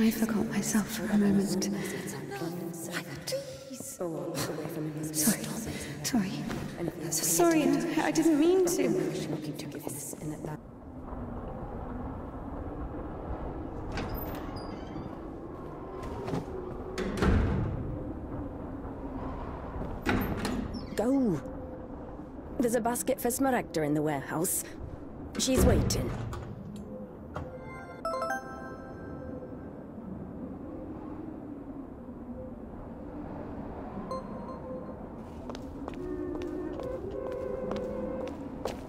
I forgot myself for a moment. Sorry. Sorry. Sorry, I didn't mean to. Go. There's a basket for Smaragda in the warehouse. She's waiting.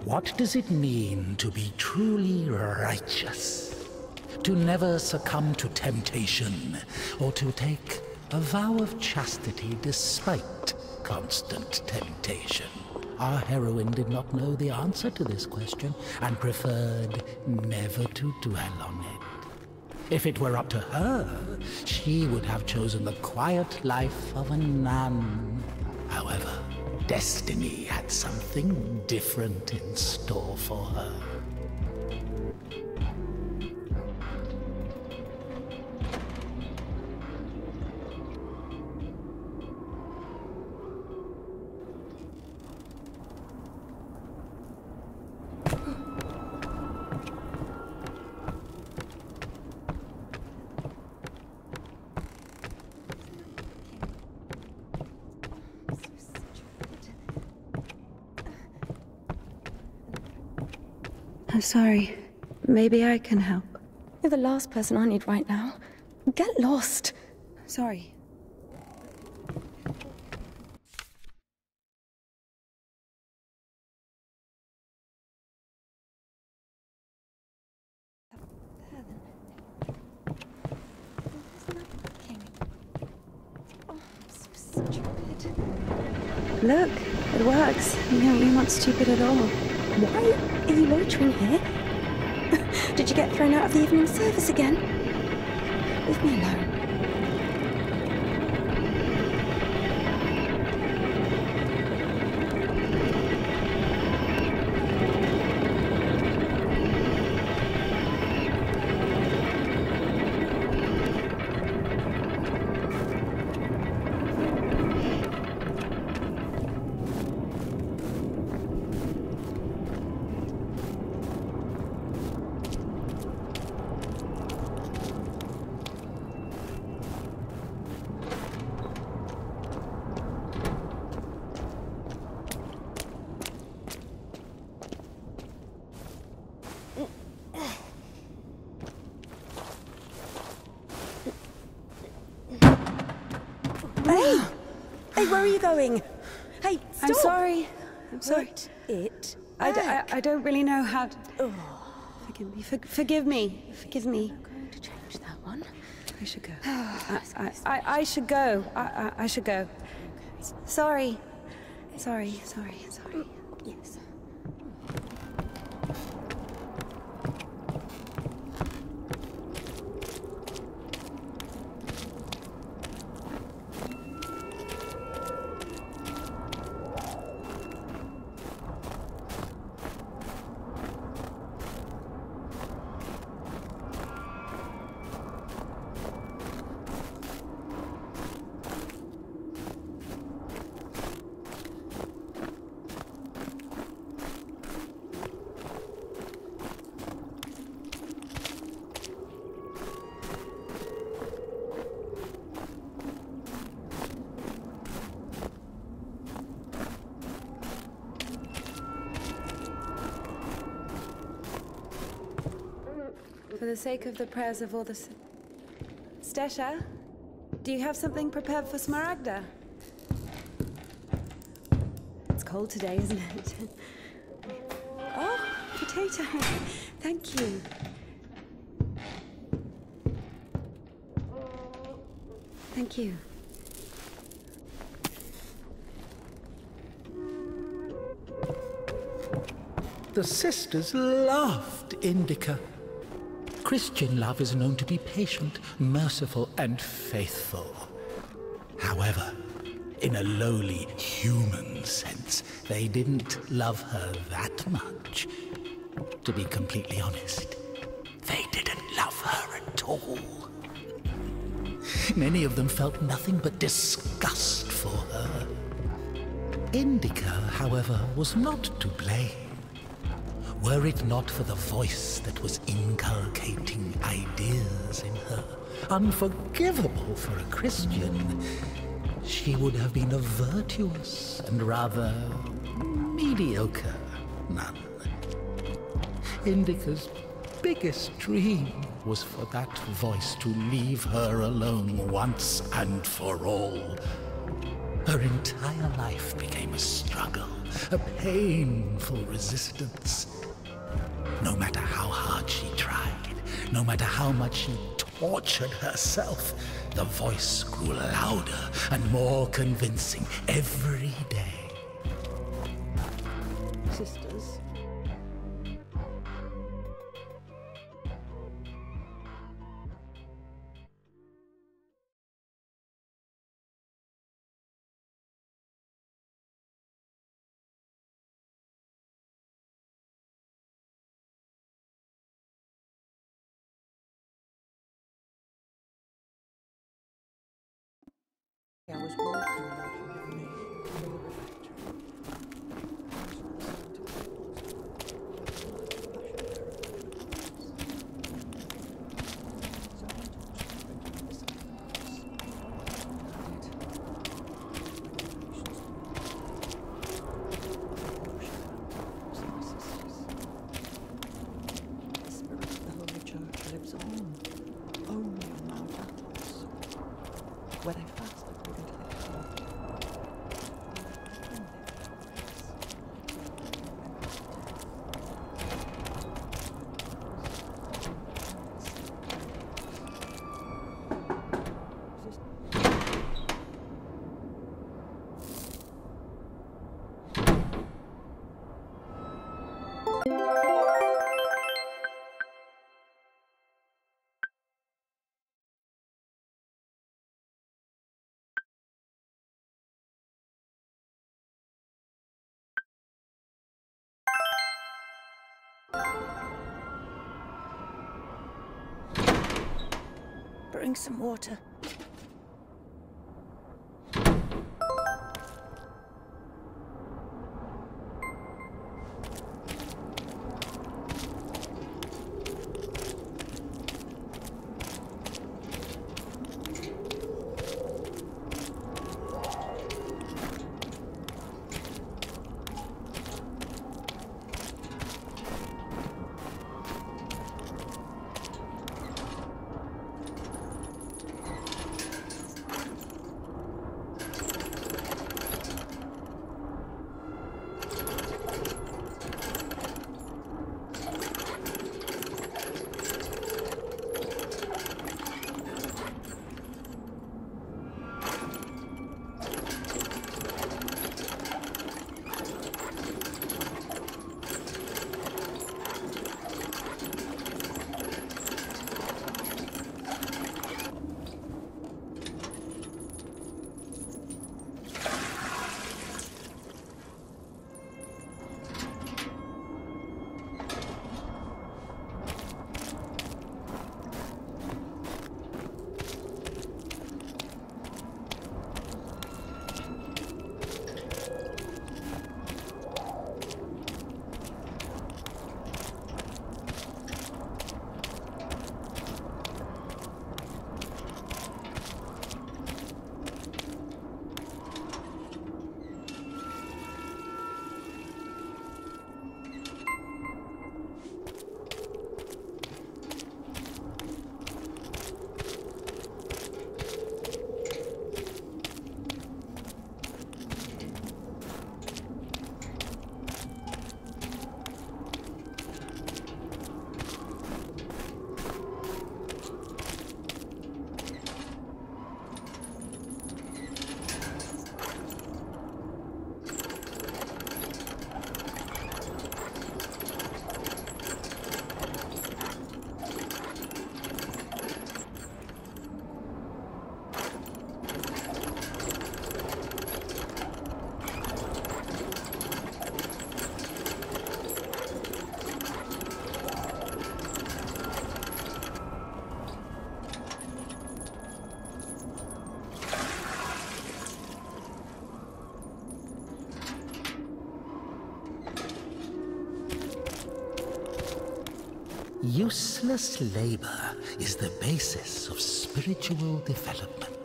What does it mean to be truly righteous? To never succumb to temptation, or to take a vow of chastity despite constant temptation? Our heroine did not know the answer to this question and preferred never to dwell on it. If it were up to her, she would have chosen the quiet life of a nun. However, destiny had something different in store for her. I'm sorry. Maybe I can help. You're the last person I need right now. Get lost. Sorry. Look, it works. You're not stupid at all. Why are you loitering here? Did you get thrown out of the evening service again? Leave me alone. Hey, where are you going? Hey, stop! I'm sorry. I'm sorry. Put it I don't really know how to... Oh. Forgive me. Forgive me. Forgive me. I'm going to change that one. I should go. I should go. I should go. Sorry. Sorry. Yes. For the sake of the prayers of all the... Stesha, do you have something prepared for Smaragda? It's cold today, isn't it? Oh, potato. Thank you. Thank you. The sisters loved Indika. Christian love is known to be patient, merciful, and faithful. However, in a lowly human sense, they didn't love her that much. To be completely honest, they didn't love her at all. Many of them felt nothing but disgust for her. Indika, however, was not to blame. Were it not for the voice that was inculcating ideas in her, unforgivable for a Christian, she would have been a virtuous and rather mediocre nun. Indika's biggest dream was for that voice to leave her alone once and for all. Her entire life became a struggle, a painful resistance. No matter how hard she tried, no matter how much she tortured herself, the voice grew louder and more convincing every day. Sisters. I was walking along with me in the refectory. The spirit of the Holy Church lives on, only on mountains, where they fast according to their faith. Bring some water. Useless labor is the basis of spiritual development.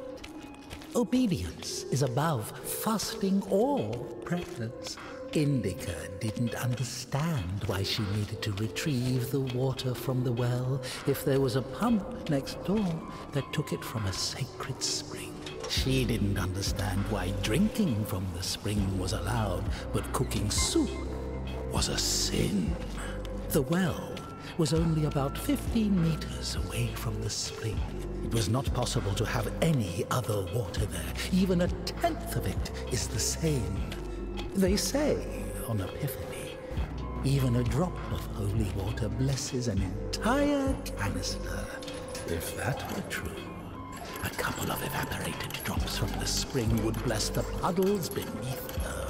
Obedience is above fasting or prayers. Indika didn't understand why she needed to retrieve the water from the well if there was a pump next door that took it from a sacred spring. She didn't understand why drinking from the spring was allowed, but cooking soup was a sin. The well was only about 15 meters away from the spring. It was not possible to have any other water there. Even a tenth of it is the same. They say on Epiphany, even a drop of holy water blesses an entire canister. If that were true, a couple of evaporated drops from the spring would bless the puddles beneath her.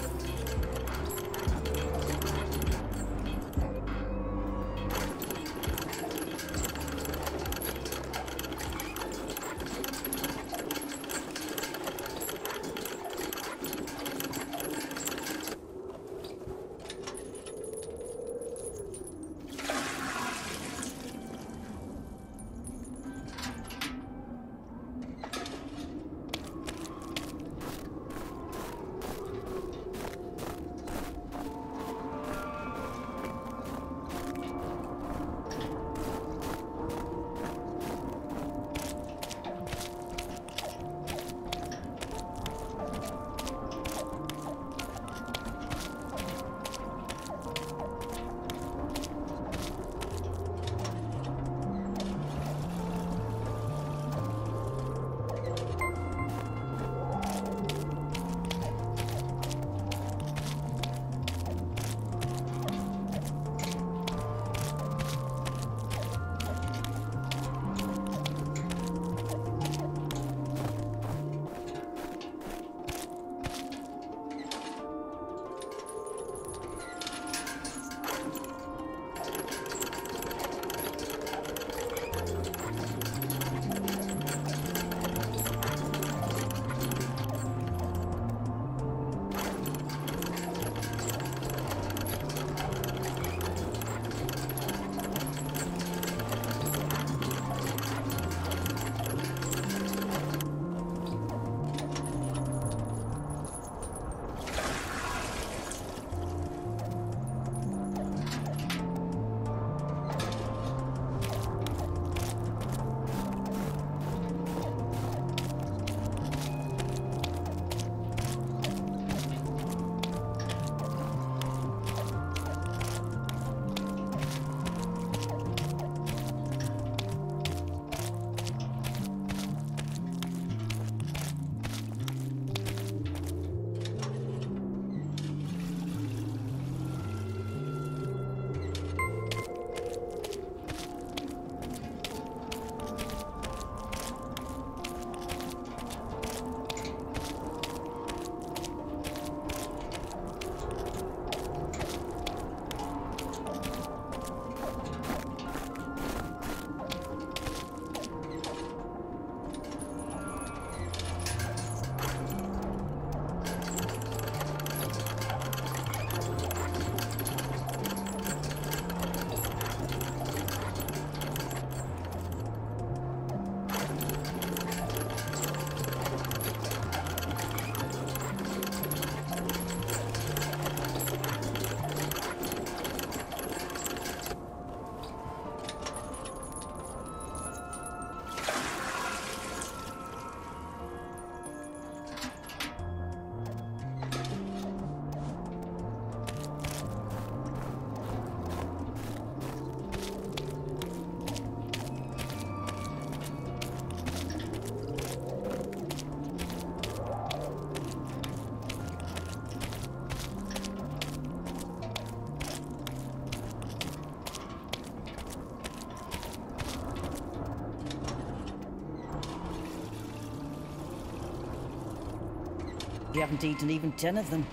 We haven't eaten even 10 of them.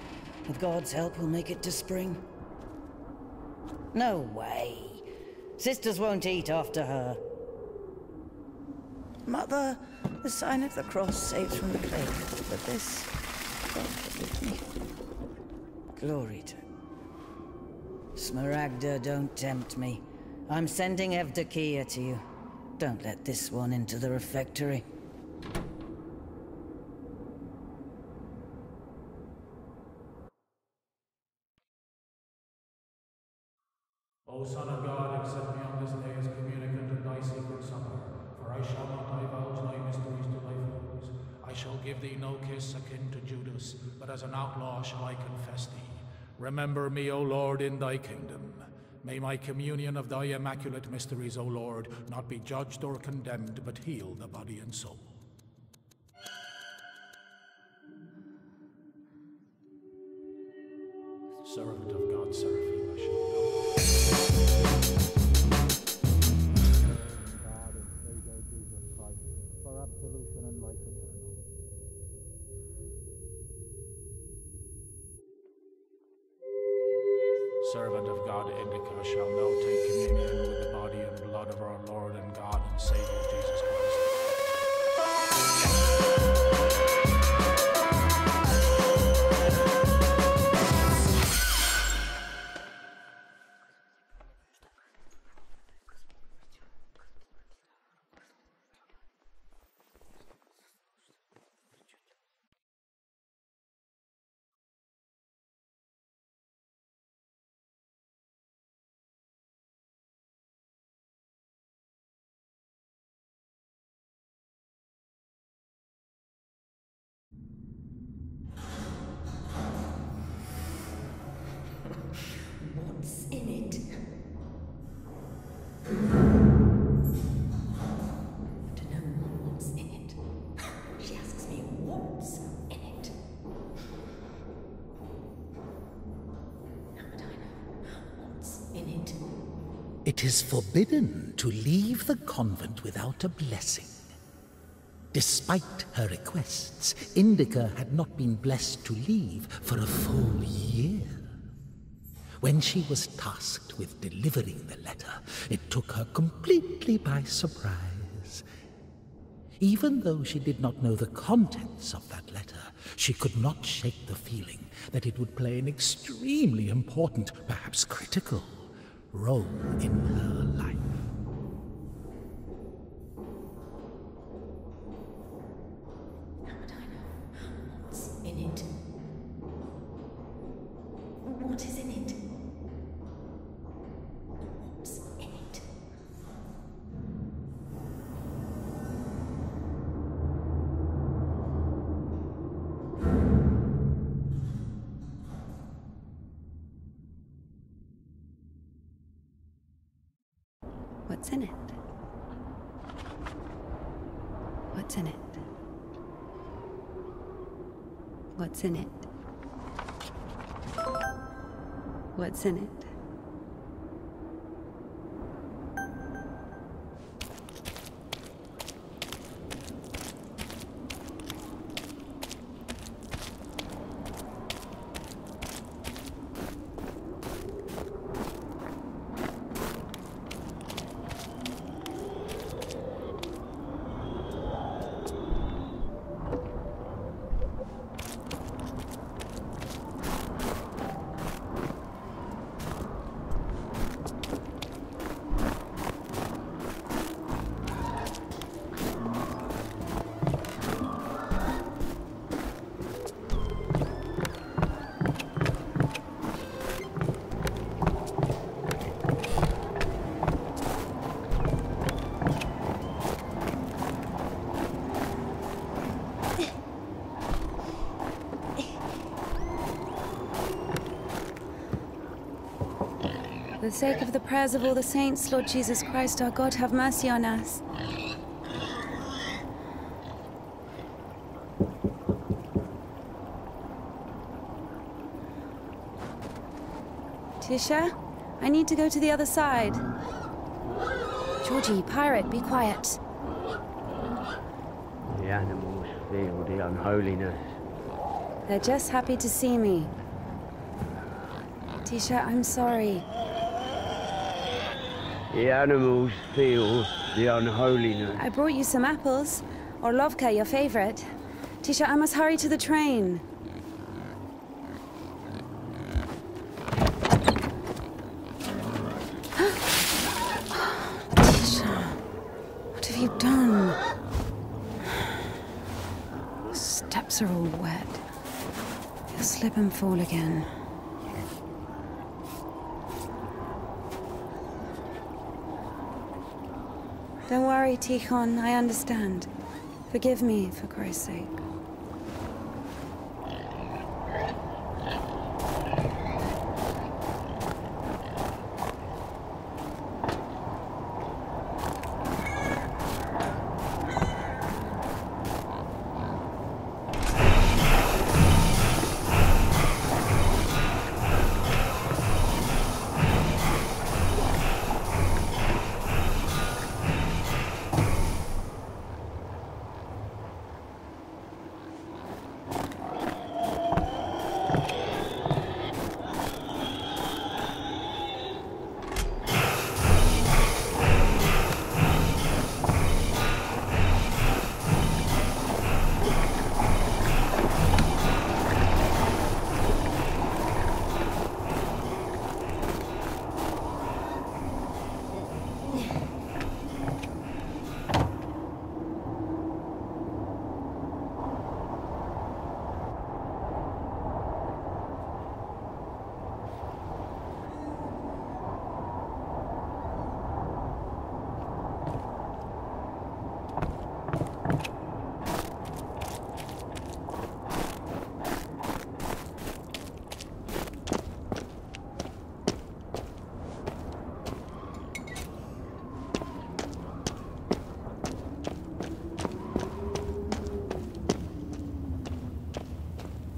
With God's help, we'll make it to spring. No way. Sisters won't eat after her. Mother, the sign of the cross saves from the plague, but this, God forgive me. Glory to Smaragda, don't tempt me. I'm sending Indika to you. Don't let this one into the refectory. O Son of God, accept me on this day as communicant in thy sacred supper, for I shall not divulge thy mysteries to thy foes. I shall give thee no kiss akin to Judas, but as an outlaw shall I confess thee. Remember me, O Lord, in thy kingdom. May my communion of thy immaculate mysteries, O Lord, not be judged or condemned, but heal the body and soul. Servant of God, Seraphim, I shall know. God and Savior Jesus Christ, for absolution and life eternal. Servant of God, Indika, shall now take communion with the body and blood of our Lord and God and Savior Jesus Christ. What's in it? I don't know what's in it. She asks me what's in it. How would I know what's in it? It is forbidden to leave the convent without a blessing. Despite her requests, Indika had not been blessed to leave for a full year. When she was tasked with delivering the letter, it took her completely by surprise. Even though she did not know the contents of that letter, she could not shake the feeling that it would play an extremely important, perhaps critical, role in her life. How would I know what's in it? What is in it? What's in it? What's in it? What's in it? What's in it? What's in it? For the sake of the prayers of all the saints, Lord Jesus Christ, our God, have mercy on us. Tisha, I need to go to the other side. Georgie, pirate, be quiet. The animals feel the unholiness. They're just happy to see me. Tisha, I'm sorry. The animals feel the unholiness. I brought you some apples. Orlovka, your favorite. Tisha, I must hurry to the train. done. The steps are all wet. You'll slip and fall again. Don't worry, Tikhon, I understand. Forgive me, for Christ's sake.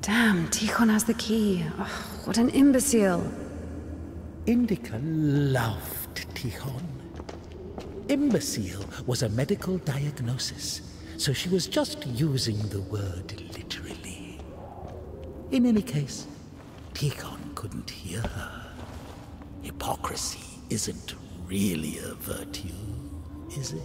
Damn, Tikhon has the key. Oh, what an imbecile. Indika loved Tikhon. Imbecile was a medical diagnosis, so she was just using the word literally. In any case, Tikhon couldn't hear her. Hypocrisy isn't really a virtue, is it?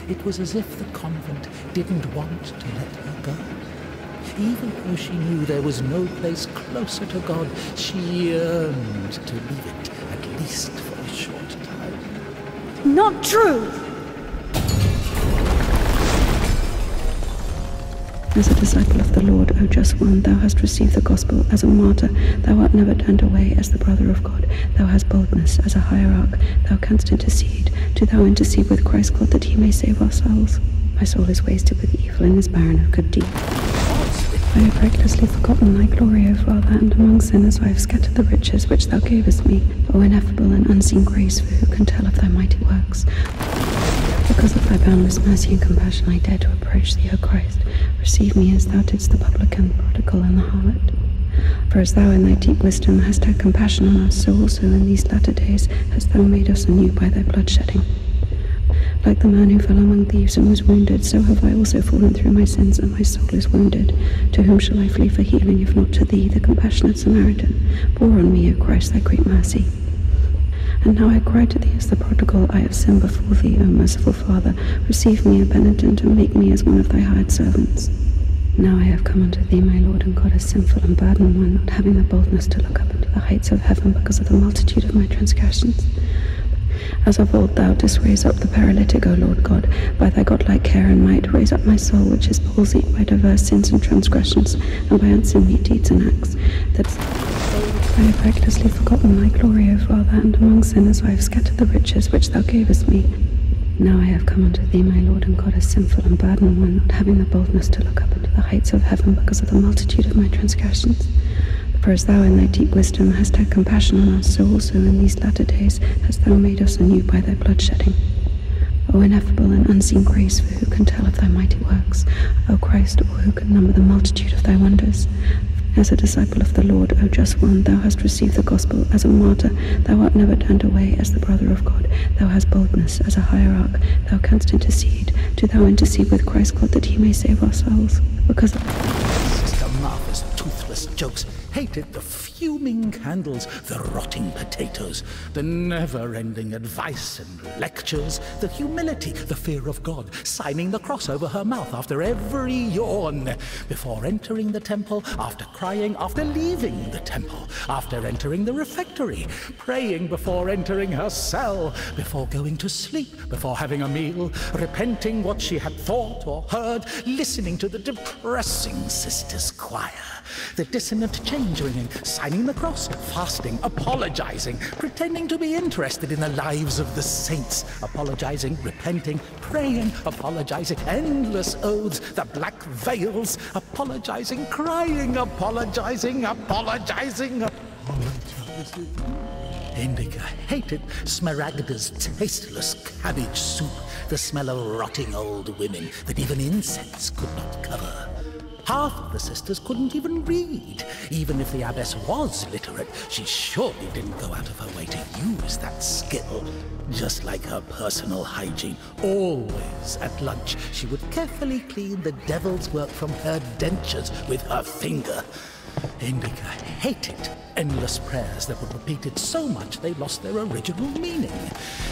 It was as if the convent didn't want to let her go. Even though she knew there was no place closer to God, she yearned to leave it, at least for a short time. Not true! As a disciple of the Lord, O just one, thou hast received the gospel as a martyr. Thou art never turned away as the brother of God. Thou hast boldness as a hierarch. Thou canst intercede. Do thou intercede with Christ God that he may save our souls. My soul is wasted with evil and is barren of good deeds. I have recklessly forgotten thy glory, O Father, and among sinners I have scattered the riches which thou gavest me. O ineffable and unseen grace, for who can tell of thy mighty works? Because of thy boundless mercy and compassion, I dare to approach thee, O Christ. Receive me as thou didst the publican, prodigal, and the harlot. For as thou in thy deep wisdom hast had compassion on us, so also in these latter days hast thou made us anew by thy bloodshedding. Like the man who fell among thieves and was wounded, so have I also fallen through my sins, and my soul is wounded. To whom shall I flee for healing, if not to thee, the compassionate Samaritan? Pour on me, O Christ, thy great mercy. And now I cry to thee as the prodigal, I have sinned before thee, O merciful Father. Receive me, a penitent, and make me as one of thy hired servants. Now I have come unto thee, my Lord and God, a sinful and burdened one, not having the boldness to look up into the heights of heaven because of the multitude of my transgressions. As of old thou didst raise up the paralytic, O Lord God, by thy godlike care and might, raise up my soul, which is palsied by diverse sins and transgressions, and by unseemly deeds and acts, that I have recklessly forgotten thy glory, O Father, and among sinners I have scattered the riches which thou gavest me. Now I have come unto thee, my Lord and God, a sinful and burdened one, not having the boldness to look up into the heights of heaven because of the multitude of my transgressions. For as thou in thy deep wisdom hast had compassion on us, so also in these latter days hast thou made us anew by thy bloodshedding. O ineffable and unseen grace, for who can tell of thy mighty works? O Christ, or who can number the multitude of thy wonders? As a disciple of the Lord, O just one, thou hast received the gospel as a martyr. Thou art never turned away as the brother of God. Thou hast boldness as a hierarch. Thou canst intercede. Do thou intercede with Christ God that he may save our souls. Because Sister Martha's toothless jokes, hated the fuming candles, the rotting potatoes, the never-ending advice and lectures, the humility, the fear of God, signing the cross over her mouth after every yawn, before entering the temple, after crying, after leaving the temple, after entering the refectory, praying before entering her cell, before going to sleep, before having a meal, repenting what she had thought or heard, listening to the depressing sisters' choir, the dissonant change ringing, signing the cross, fasting, apologizing, pretending to be interested in the lives of the saints, apologizing, repenting, praying, apologizing, endless oaths, the black veils, apologizing, crying, apologizing. Indika hated Smaragda's tasteless cabbage soup, the smell of rotting old women that even incense could not cover. Half of the sisters couldn't even read. Even if the abbess was literate, she surely didn't go out of her way to use that skill. Just like her personal hygiene, always at lunch, she would carefully clean the devil's work from her dentures with her finger. Indika hated endless prayers that were repeated so much they lost their original meaning.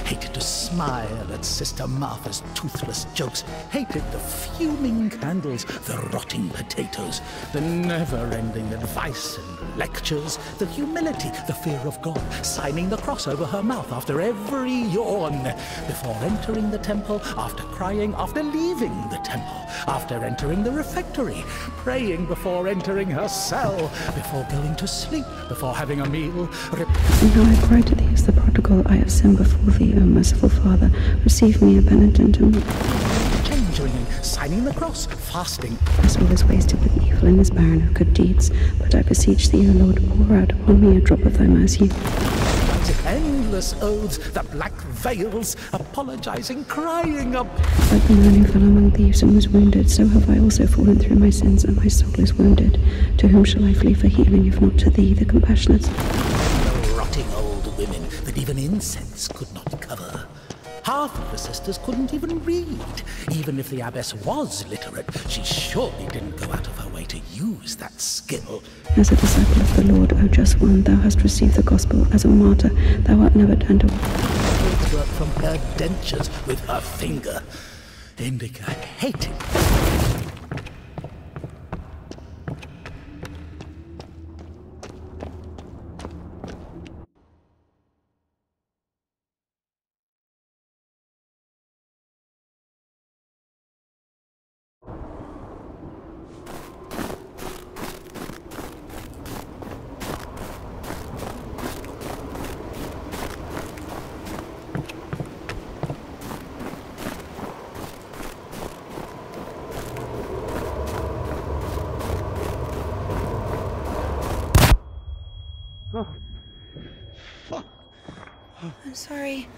Hated to smile at Sister Martha's toothless jokes. Hated the fuming candles, the rotting potatoes, the never-ending advice and lectures, the humility, the fear of God, signing the cross over her mouth after every yawn, before entering the temple, after crying, after leaving the temple, after entering the refectory, praying before entering her cell, before going to sleep, before having a meal. And now I cry to thee as the prodigal, I have sinned before thee, O merciful Father. Receive me a penitent and Change ringing, signing the cross, fasting. My soul is wasted with evil and is barren of good deeds. But I beseech thee, O Lord, pour out upon me a drop of thy mercy. Endless oaths, the black veils, apologizing, crying up. Like the man who fell among thieves and was wounded, so have I also fallen through my sins, and my soul is wounded. To whom shall I flee for healing, if not to thee, the compassionate? The rotting old women that even incense could not cover. Half of the sisters couldn't even read. Even if the abbess was literate, she surely didn't go out of her way to use that skill. As a disciple of the Lord, O just one, thou hast received the gospel as a martyr. Thou art never turned away. Work from her dentures with her finger. Indika hated. I'm sorry.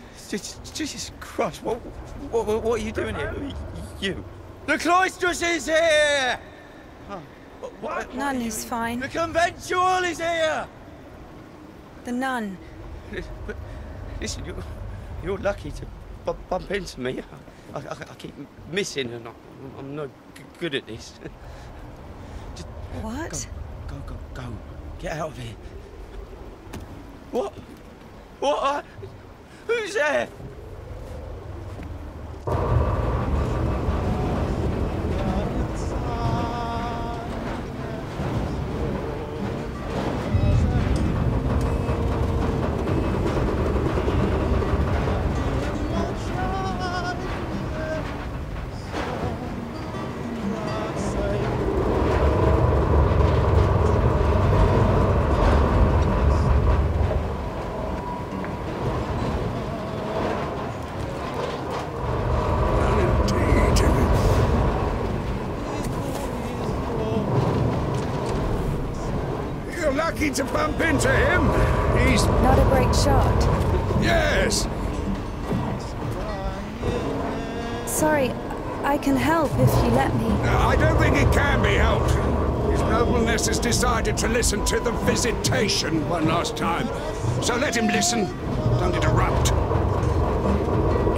Jesus Christ, what are you doing here? You. The cloistress is here! What? Nun is fine. The conventual is here! The nun. But listen, you're lucky to bump into me. I keep missing and I'm no good at this. Just What? Go. Get out of here. What? What? Who's there? Lucky to bump into him. He's Not a great shot. yes. Sorry, I can help if you let me. I don't think it can be helped. His nobleness has decided to listen to the visitation one last time. So let him listen. Don't interrupt.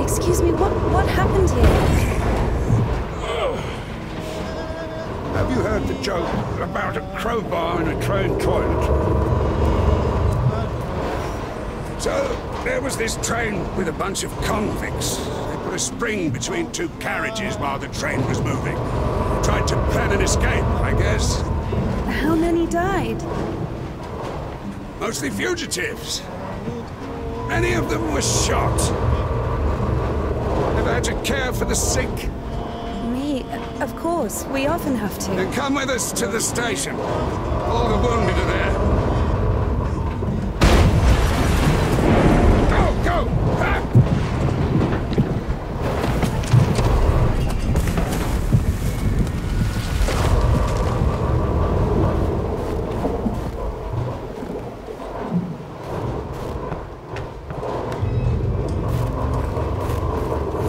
Excuse me, what happened here? Have you heard the joke about a crowbar in a train toilet? So, there was this train with a bunch of convicts. They put a spring between two carriages while the train was moving. Tried to plan an escape, I guess. How many died? Mostly fugitives. Many of them were shot. Ever had to care for the sick? Me? Of course. We often have to. Then come with us to the station. All the wounded are there. Go! Ah!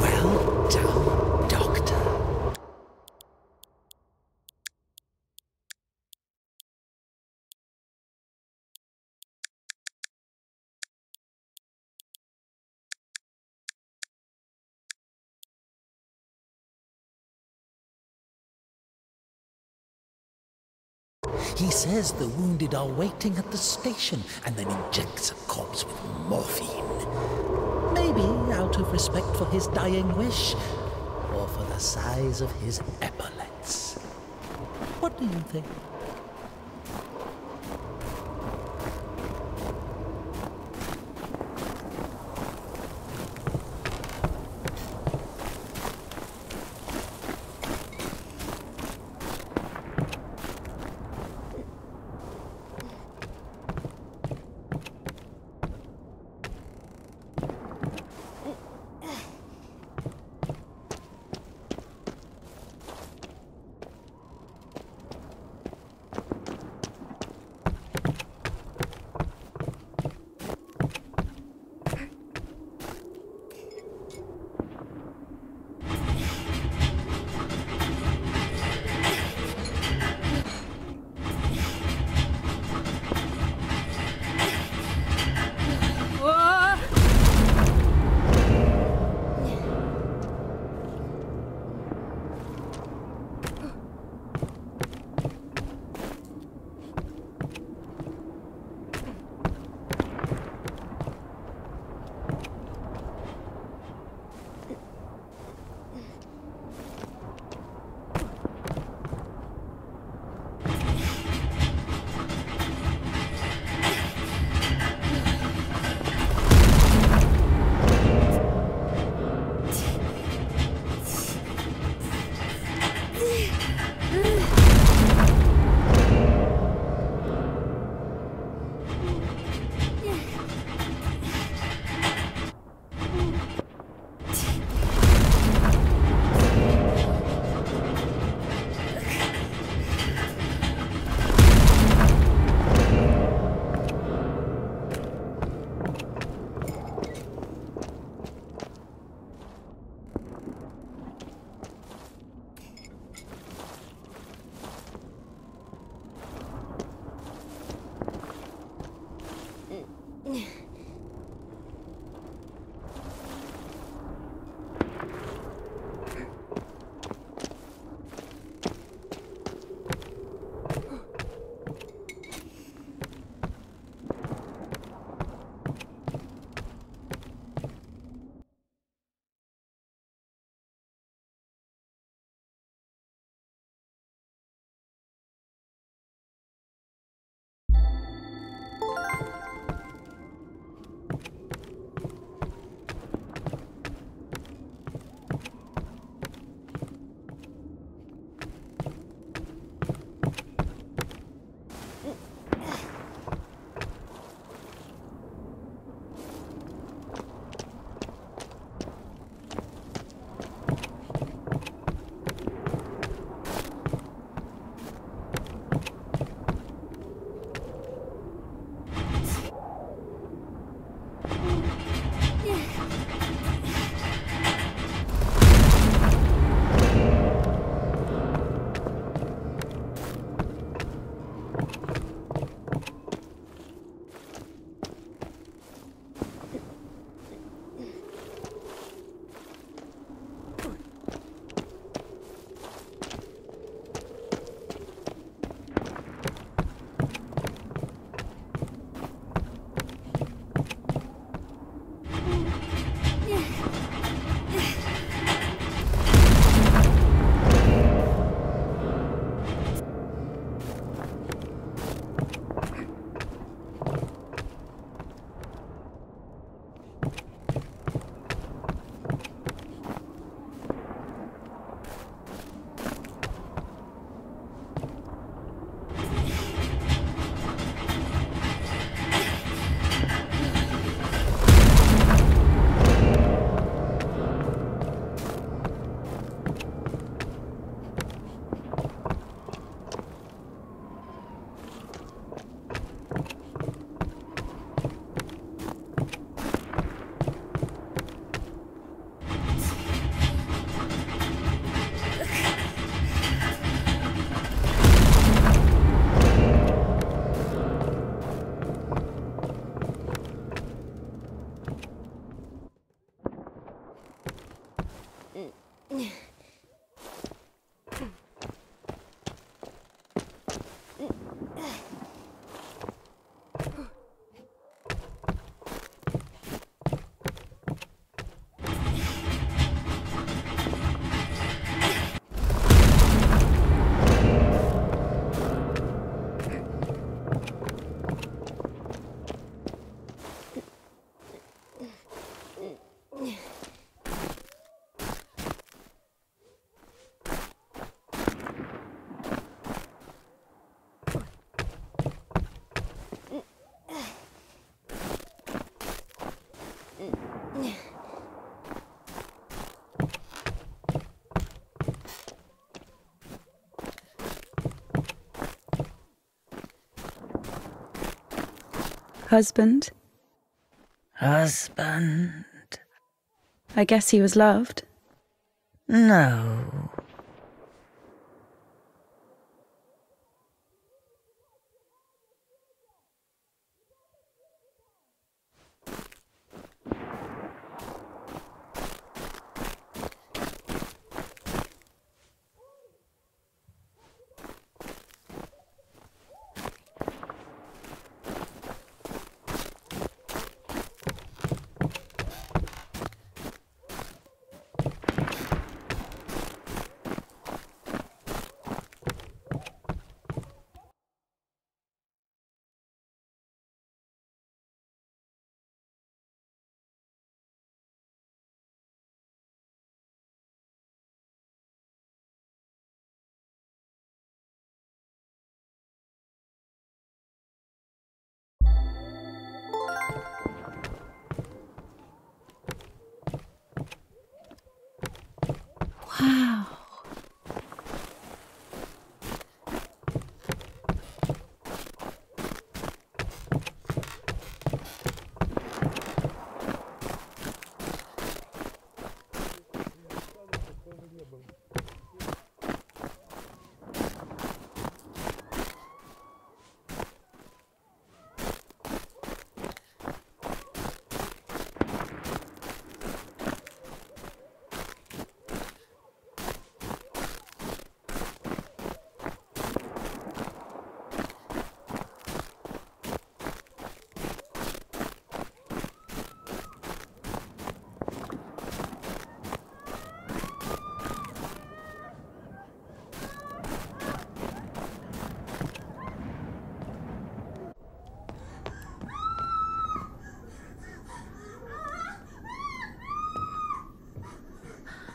Well done, Doctor. He says the wounded are waiting at the station and then injects a corpse with morphine. Maybe out of respect for his dying wish, or for the size of his epaulets. What do you think? Husband? Husband? I guess he was loved. No. Wow.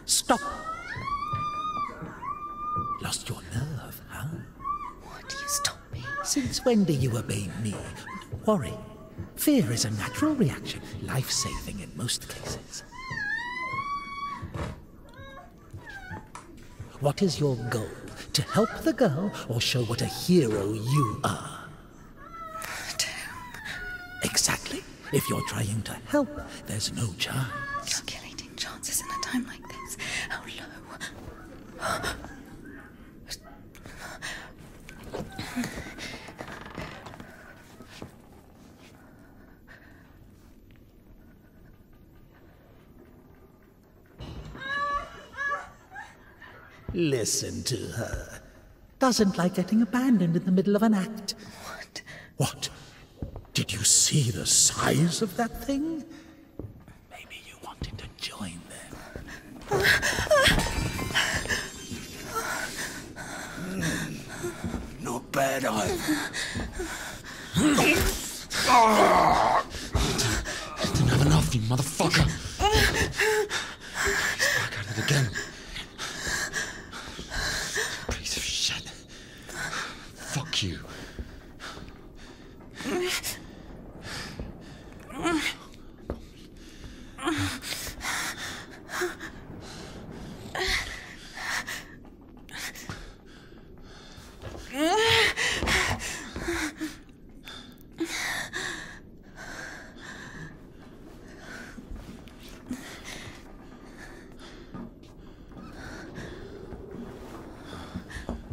Stop! Lost your nerve, huh? What? You stop me. Since when do you obey me? Don't worry. Fear is a natural reaction, life-saving in most cases. What is your goal? To help the girl or show what a hero you are? Exactly. If you're trying to help, there's no chance. Calculating chances in a time like this. How low? Listen to her. Doesn't like getting abandoned in the middle of an act. What? What? Did you see the size of that thing? Maybe you wanted to join them. Not bad either. Didn't have enough, you motherfucker. He's back at it again. Piece of shit. Fuck you.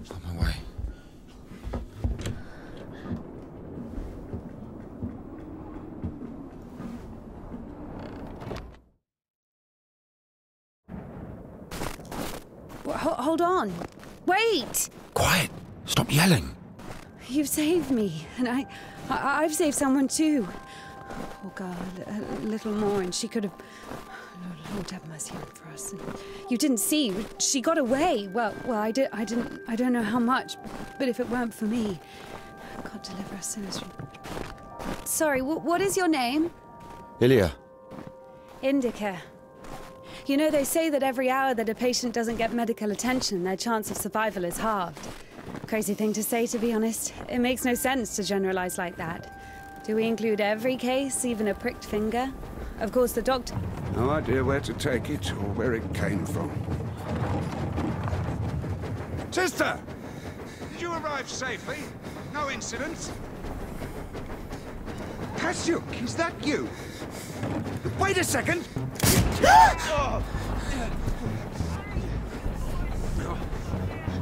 On my way. Hold on. Wait! Quiet! Stop yelling! You've saved me, and I've saved someone too. Oh God, a little more, and she could have. Lord have mercy on for us. You didn't see. She got away. Well, I don't know how much, but if it weren't for me, God deliver us sinners. Sorry, what is your name? Ilya. Indika. You know, they say that every hour that a patient doesn't get medical attention, their chance of survival is halved. Crazy thing to say, to be honest. It makes no sense to generalize like that. Do we include every case, even a pricked finger? Of course, the doctor... No idea where to take it or where it came from. Sister! Did you arrive safely? No incidents? Kasyuk, is that you? Wait a second! Oh.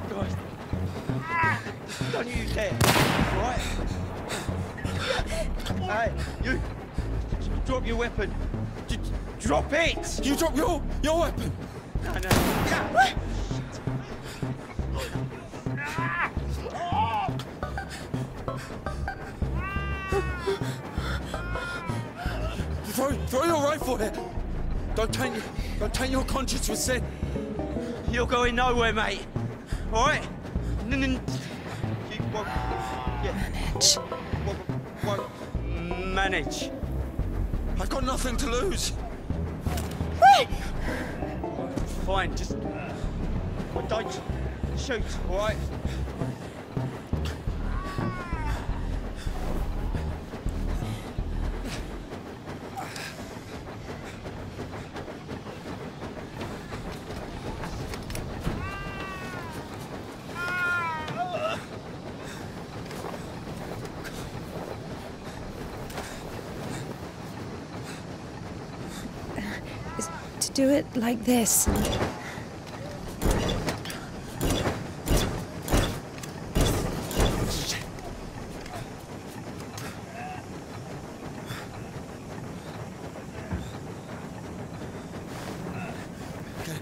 Guys. Don't you dare, right? Hey, you! Drop your weapon! Drop it! You drop your weapon! No. Throw your rifle here! Don't taint your conscience with sin! You're going nowhere, mate! Alright? Manage. Manage. I've got nothing to lose! Fine, just... don't shoot, alright? Do it like this.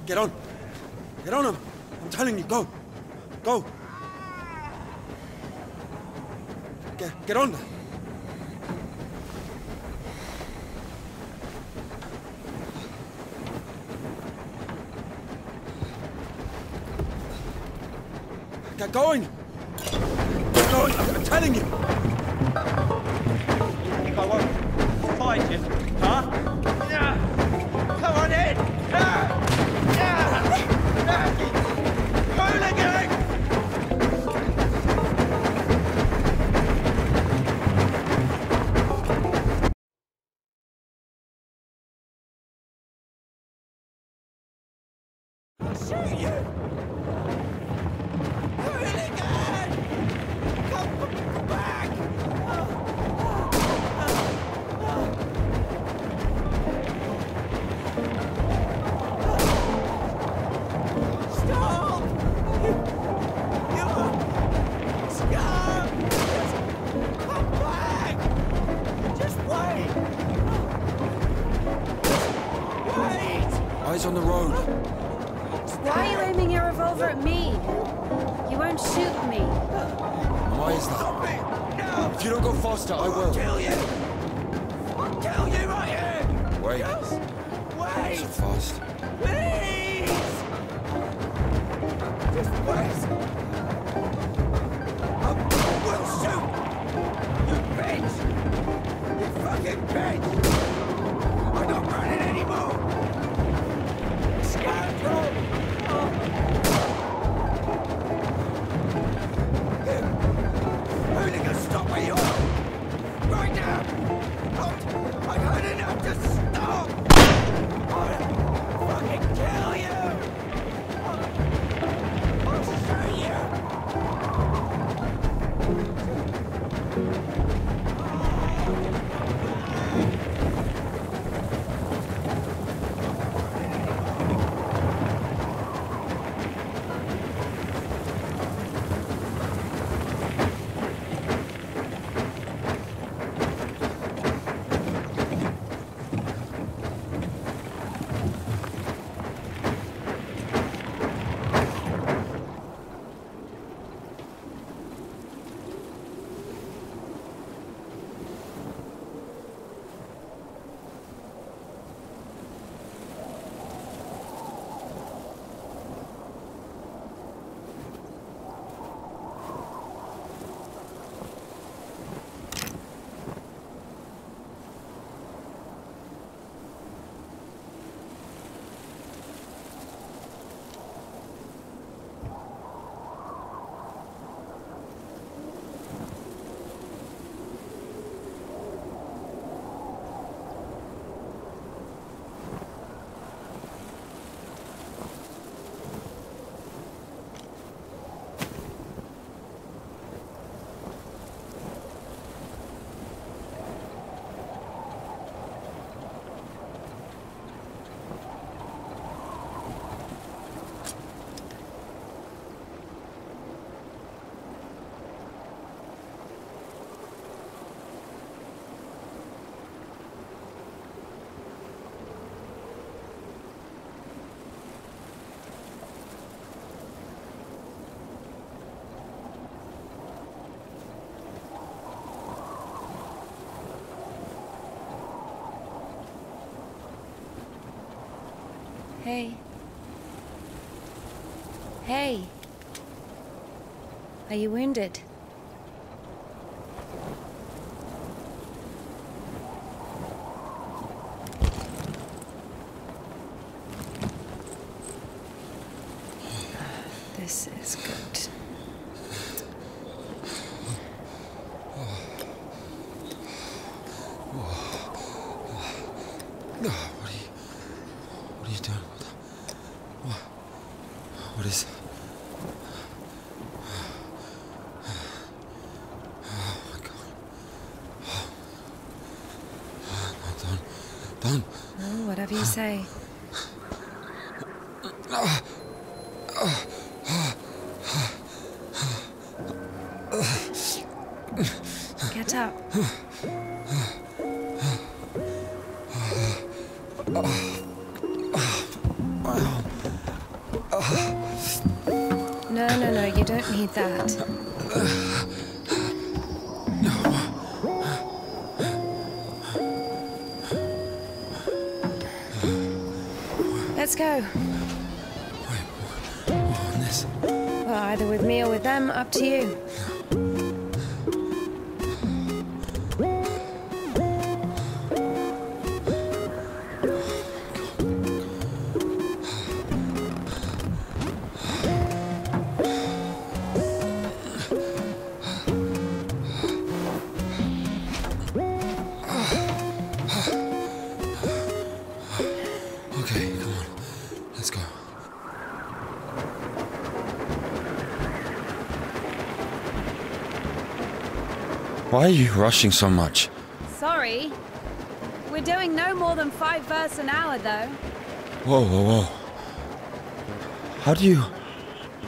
Get on! Get on him! I'm telling you, go! Go! Get on! Get going! Get going! I'm telling you! You think I won't find you, huh? Yeah! Come on in! Yeah! Hooligan! I'll shoot you! Eyes on the road. Why are you aiming your revolver at me? You won't shoot me. Why is that? If you don't go faster, I will. I'll kill you! I'll kill you right here! Wait. Just wait! So fast. Please! Just wait! I will shoot! You bitch! You fucking bitch! I'm not running anymore! Scoundrel! Hooligan, stop where you are! Right now! I've had enough to stop! I'll fucking kill you! I'll shoot you! Hey. Hey. Are you wounded? This is good. What are you doing? What is... Oh my God. No, don't. Oh, whatever you say. Get up. No, you don't need that. Let's go. Wait, on this? Well, either with me or with them, up to you. Okay, come on. Let's go. Why are you rushing so much? Sorry. We're doing no more than 5 verses an hour, though. Whoa. How do you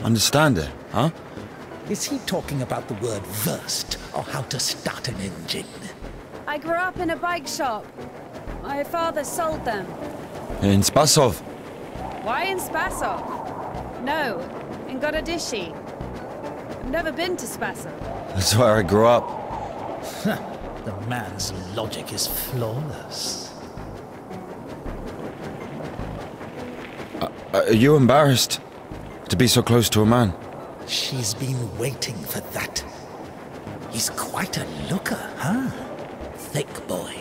understand it, huh? Is he talking about the word versed or how to start an engine? I grew up in a bike shop. My father sold them. In Spasov. Why in Spasov? No, in Gorodishi. I've never been to Spasov. That's where I grew up. The man's logic is flawless. Are you embarrassed to be so close to a man? She's been waiting for that. He's quite a looker, huh? Thick boy.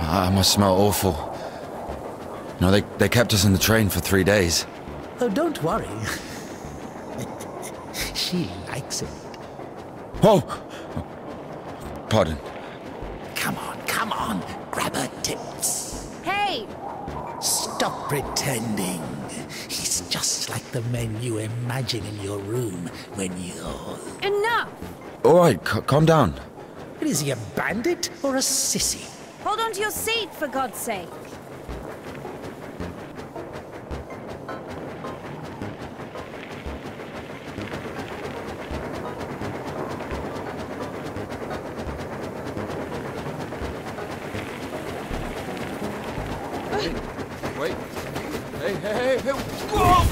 I must smell awful. No, they kept us in the train for 3 days. Oh, don't worry. She likes it. Oh! Pardon. Come on, grab her tits. Hey! Stop pretending. He's just like the men you imagine in your room when you're... Enough! All right, calm down. Is he a bandit or a sissy? Hold on to your seat, for God's sake. Wait. Hey. Whoa!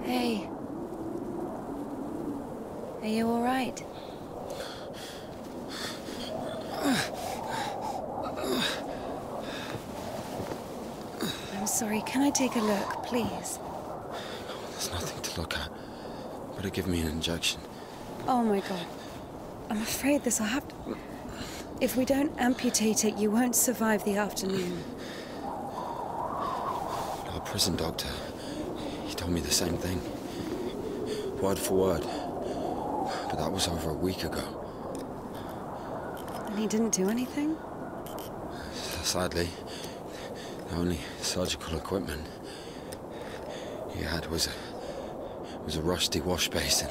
Hey. Are you all right? I'm sorry, can I take a look, please? There's nothing to look at. Better give me an injection. Oh my god. I'm afraid this'll have to... If we don't amputate it, you won't survive the afternoon. Our prison doctor, he told me the same thing. Word for word. But that was over a week ago. And he didn't do anything? Sadly, the only surgical equipment he had was a rusty wash basin.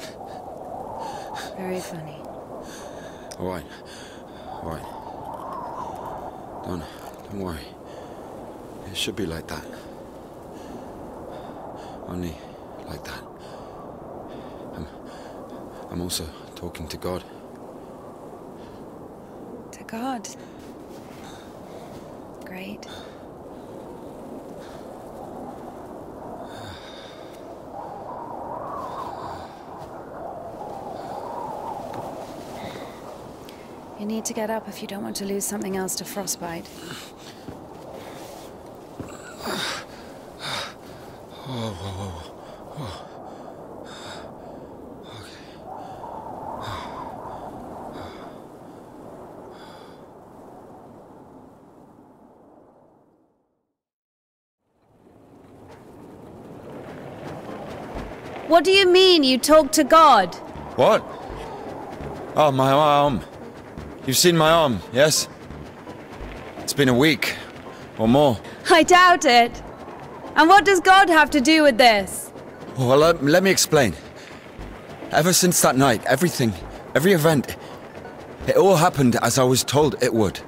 Very funny. All right. Don't worry. It should be like that. Only like that. I'm also talking to God. To God? Great. You need to get up if you don't want to lose something else to frostbite. What do you mean you talk to God? What? Oh, my arm. You've seen my arm, yes? It's been a week, or more. I doubt it. And what does God have to do with this? Well, let me explain. Ever since that night, every event, it all happened as I was told it would.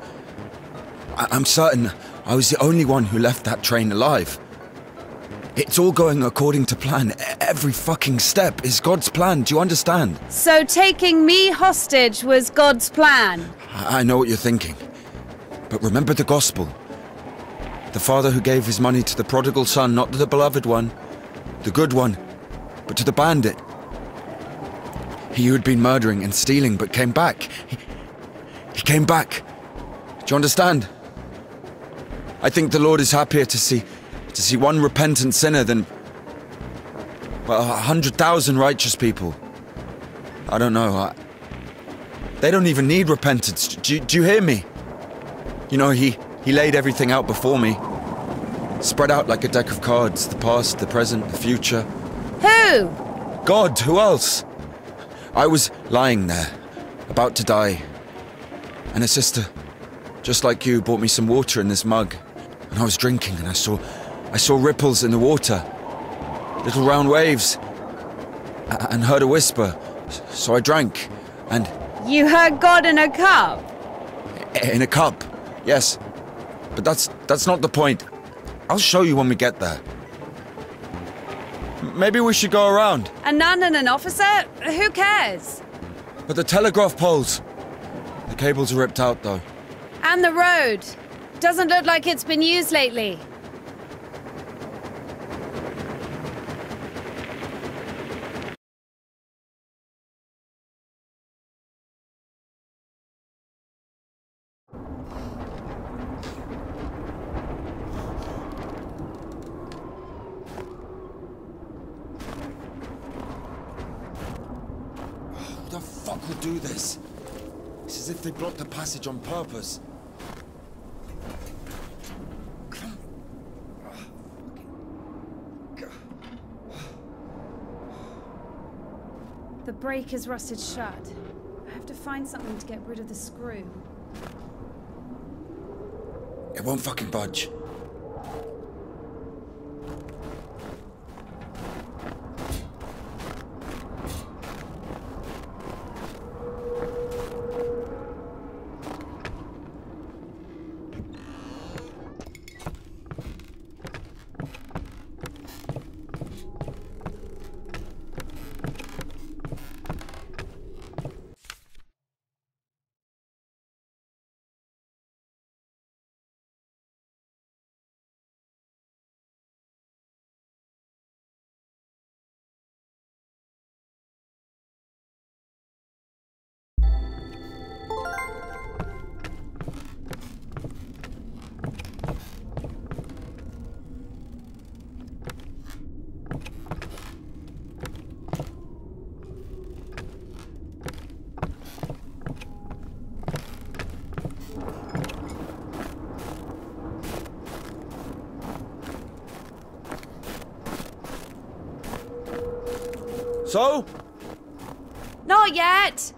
I'm certain I was the only one who left that train alive. It's all going according to plan. Every fucking step is God's plan, do you understand? So taking me hostage was God's plan? I know what you're thinking. But remember the gospel. The father who gave his money to the prodigal son, not to the beloved one, the good one, but to the bandit. He who had been murdering and stealing but came back. He came back. Do you understand? I think the Lord is happier to see one repentant sinner than, well, 100,000 righteous people. I don't know. They don't even need repentance. Do you hear me? You know, he laid everything out before me. Spread out like a deck of cards. The past, the present, the future. Who? God, who else? I was lying there, about to die. And a sister, just like you, brought me some water in this mug. And I was drinking and I saw ripples in the water. Little round waves. And heard a whisper. So I drank. And... You heard God in a cup? In a cup, yes. But that's not the point. I'll show you when we get there. Maybe we should go around. A nun and an officer? Who cares? But the telegraph poles. The cables are ripped out, though. And the road. Doesn't look like it's been used lately. Who the fuck would do this? It's as if they blocked the passage on purpose. The brake is rusted shut. I have to find something to get rid of the screw. It won't fucking budge. So? Not yet!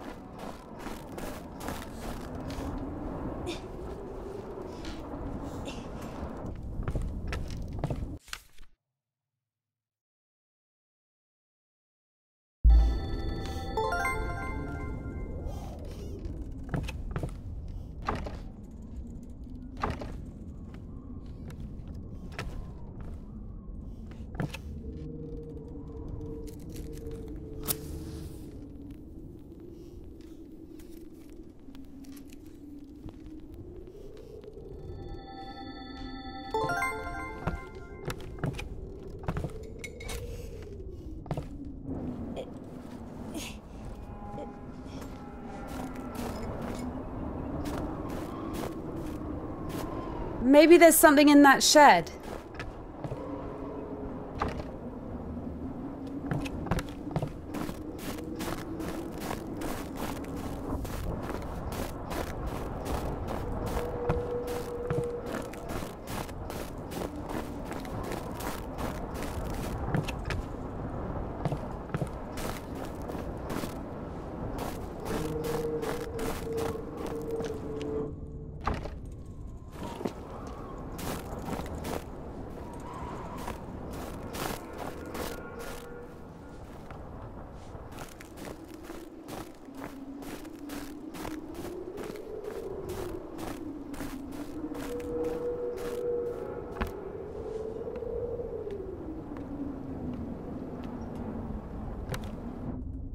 Maybe there's something in that shed.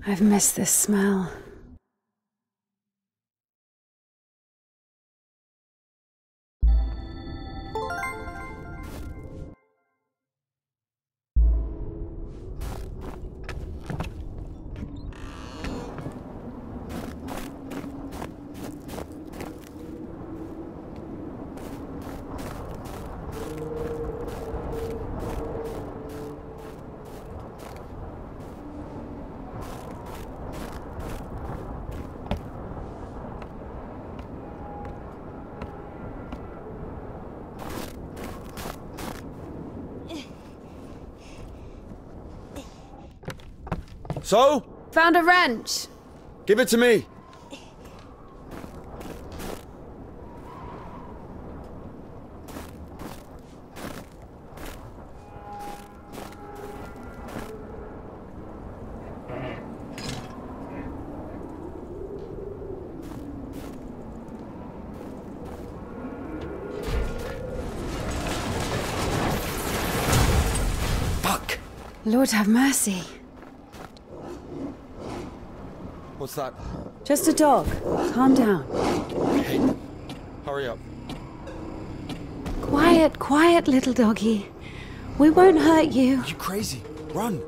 I've missed this smell. So? Found a wrench. Give it to me. Lord have mercy. What's that? Just a dog. Calm down. Hey, hurry up. Quiet, quiet, little doggy. We won't hurt you. Are you crazy? Run!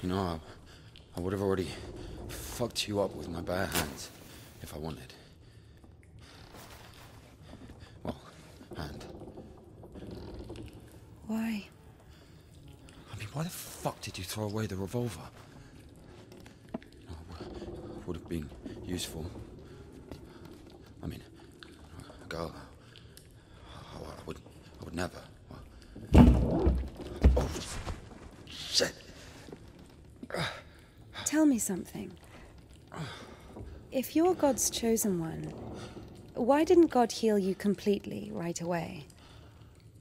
You know, I would have already fucked you up with my bare hands if I wanted. Well, hand. Why? I mean, why the fuck did you throw away the revolver? Would have been useful. I mean, a girl. I would never. Oh, shit. Tell me something. If you're God's chosen one, why didn't God heal you completely right away?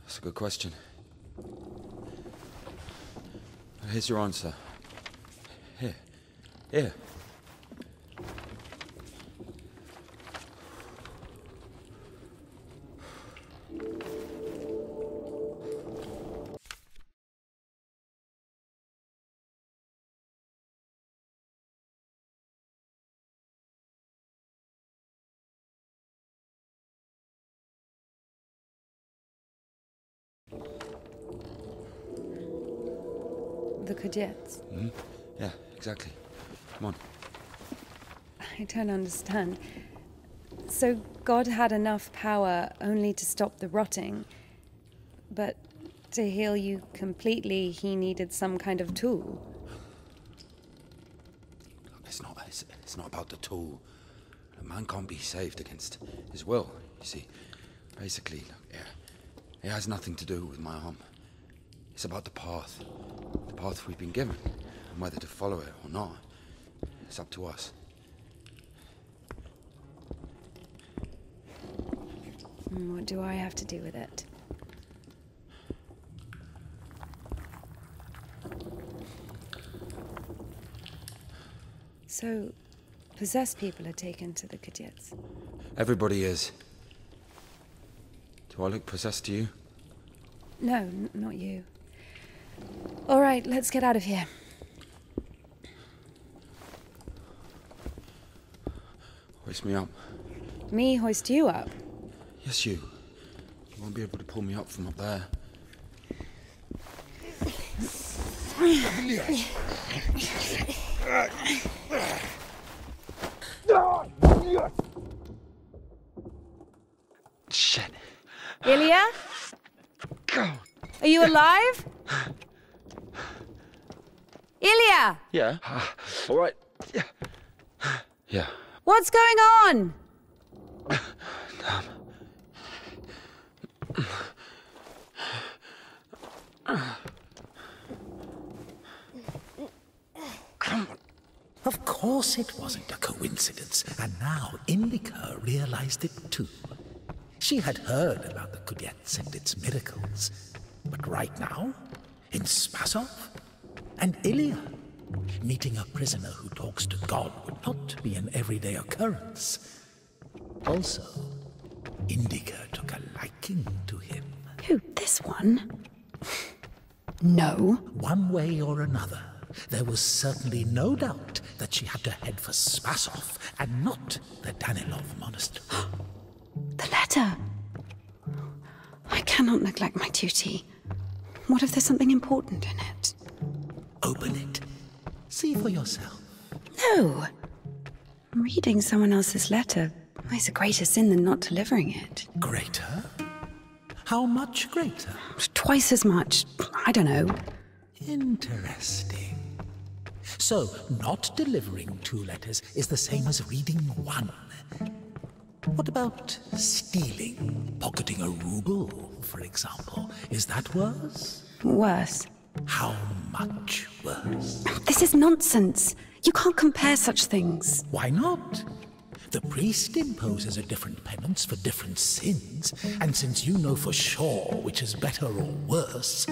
That's a good question. Here's your answer. Here. The Kudets. Mm-hmm. Yeah, exactly. Come on. I don't understand. So God had enough power only to stop the rotting, but to heal you completely, he needed some kind of tool. It's not about the tool. A man can't be saved against his will, you see. Basically, it has nothing to do with my arm. It's about the path we've been given, and whether to follow it or not. It's up to us. What do I have to do with it? So, possessed people are taken to the Kudets? Everybody is. Do I look possessed to you? No, not you. All right, let's get out of here. Hoist me up. Me hoist you up? Yes, you. You won't be able to pull me up from up there. Shit. Ilya? God. Are you alive? Ilya! Yeah. All right. Yeah. Yeah. What's going on? Damn. Come on. Of course it wasn't a coincidence, and now Indika realized it too. She had heard about the Kudets and its miracles, but right now, in Spasov, and Ilya, meeting a prisoner who talks to God would not be an everyday occurrence. Also, Indika took a liking to him. Who, this one? No. One way or another, there was certainly no doubt that she had to head for Spasov and not the Danilov monastery. The letter. I cannot neglect my duty. What if there's something important in it? Open it. See for yourself. No. Reading someone else's letter is a greater sin than not delivering it. Greater? How much greater? Twice as much. I don't know. Interesting. So, not delivering 2 letters is the same as reading 1. What about stealing? Pocketing a ruble, for example. Is that worse? Worse. How much worse? This is nonsense. You can't compare such things. Why not? The priest imposes a different penance for different sins, and since you know for sure which is better or worse,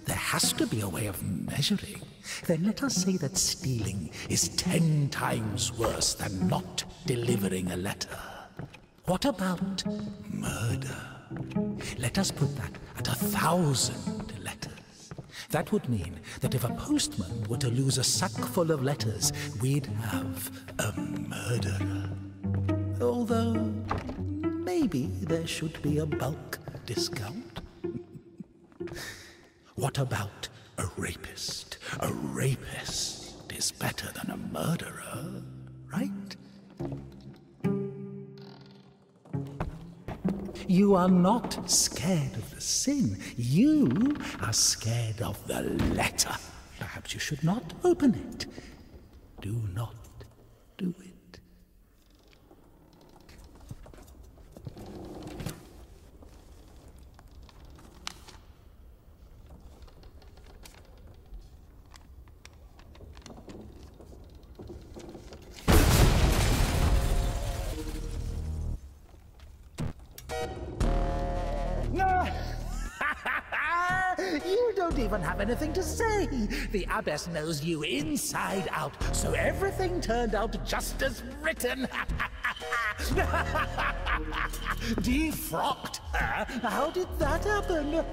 there has to be a way of measuring. Then let us say that stealing is 10 times worse than not delivering a letter. What about murder? Let us put that at 1,000 letters. That would mean that if a postman were to lose a sack full of letters, we'd have a murderer. Although, maybe there should be a bulk discount. What about a rapist? A rapist is better than a murderer, right? You are not scared of the sin. You are scared of the letter. Perhaps you should not open it. Do not do it. You don't even have anything to say. The abbess knows you inside out, so everything turned out just as written. Defrocked her? How did that happen?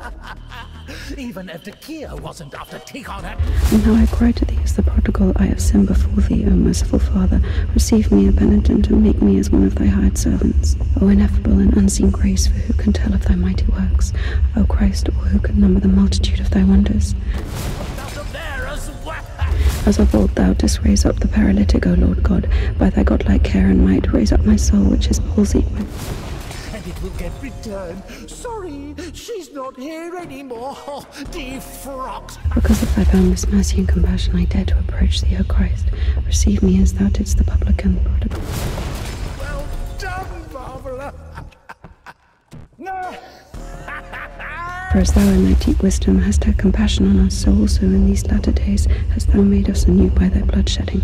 Even Evdokia wasn't after Tikhon. And now I cry to thee as the prodigal, I have sinned before thee, O merciful Father. Receive me a penitent and make me as one of thy hired servants. O ineffable and unseen grace, for who can tell of thy mighty works? O Christ, or who can number the multitude of thy wonders? As of old thou didst raise up the paralytic, O Lord God, by thy godlike care and might, raise up my soul which is palsied with. And it will get returned. Sorry, she's not here anymore. Defrocked. Because of thy boundless mercy and compassion, I dare to approach thee, O Christ. Receive me as thou didst the publican, the prodigal. Well done, Barbara. No. For as thou in thy deep wisdom hast had compassion on us, so also in these latter days hast thou made us anew by thy bloodshedding.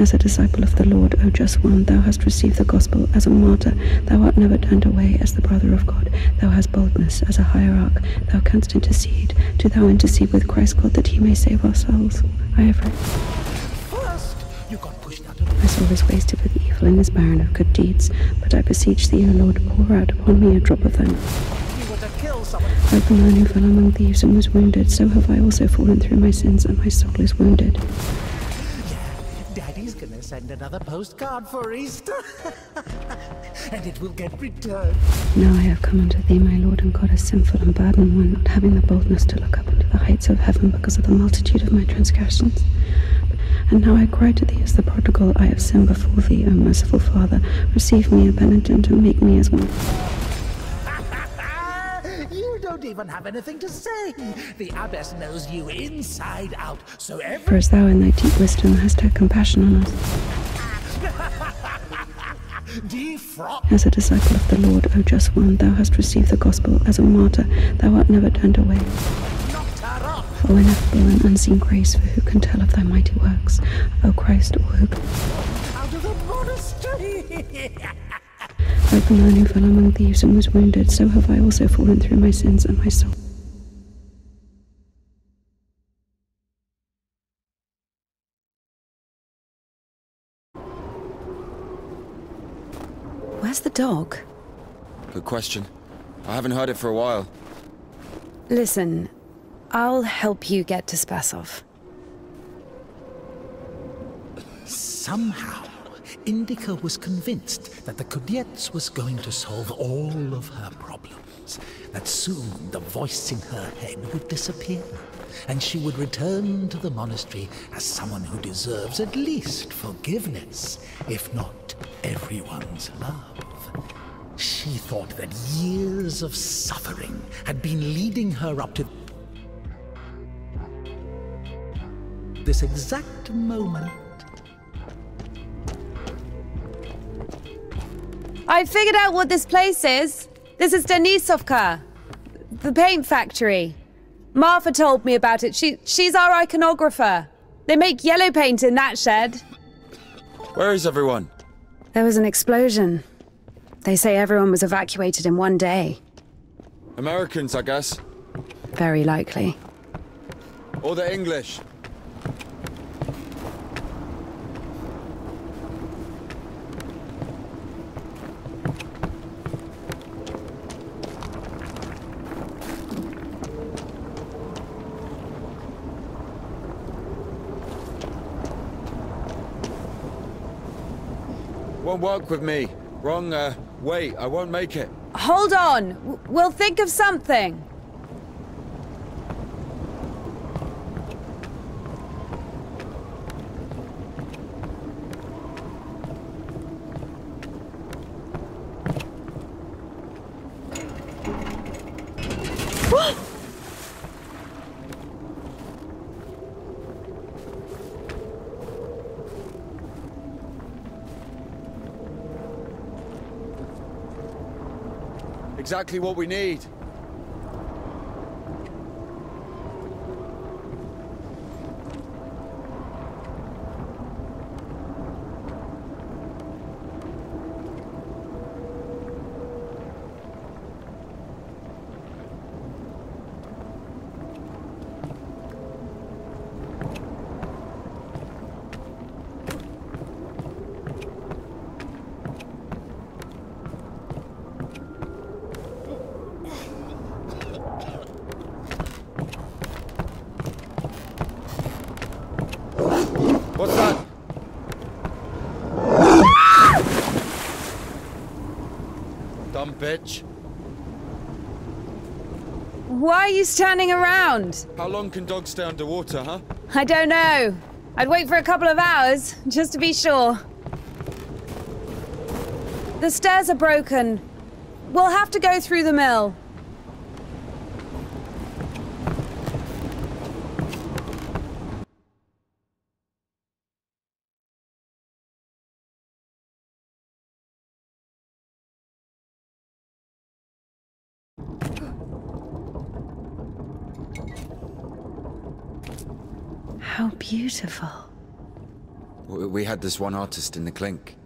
As a disciple of the Lord, O just one, thou hast received the gospel as a martyr. Thou art never turned away as the brother of God. Thou hast boldness as a hierarch. Thou canst intercede. Do thou intercede with Christ God that he may save our souls. I have read. First, you got pushed out of My soul is wasted with evil and is barren of good deeds. But I beseech thee, O Lord, pour out upon me a drop of thine. Like the man who fell among thieves and was wounded, so have I also fallen through my sins, and my soul is wounded. Yeah, Daddy's gonna send another postcard for Easter. And it will get returned. Now I have come unto thee, my Lord and God, a sinful and burdened one, not having the boldness to look up into the heights of heaven because of the multitude of my transgressions. And now I cry to thee as the prodigal, I have sinned before thee, O merciful Father. Receive me a penitent and make me as one. Don't even have anything to say. The abbess knows you inside out, so For as thou in thy deep wisdom hast had compassion on us. As a disciple of the Lord, O just one, thou hast received the gospel as a martyr. Thou art never turned away. O ineffable and unseen grace, for who can tell of thy mighty works? O Christ, or who can... Out of the monastery! Like the man who fell among thieves and was wounded, so have I also fallen through my sins, and my soul. Where's the dog? Good question. I haven't heard it for a while. Listen, I'll help you get to Spasov. Somehow, Indika was convinced that the Kudiets was going to solve all of her problems, that soon the voice in her head would disappear, and she would return to the monastery as someone who deserves at least forgiveness, if not everyone's love. She thought that years of suffering had been leading her up to this exact moment. I figured out what this place is. This is Denisovka, the paint factory. Martha told me about it. She's our iconographer. They make yellow paint in that shed. Where is everyone? There was an explosion. They say everyone was evacuated in one day. Americans, I guess. Very likely. Or the English. Won't work with me. Wrong, way. I won't make it. Hold on. We'll think of something. Exactly what we need. What's that? Dumb bitch. Why are you standing around? How long can dogs stay underwater, huh? I don't know. I'd wait for a couple of hours, just to be sure. The stairs are broken. We'll have to go through the mill. How beautiful. We had this one artist in the clink.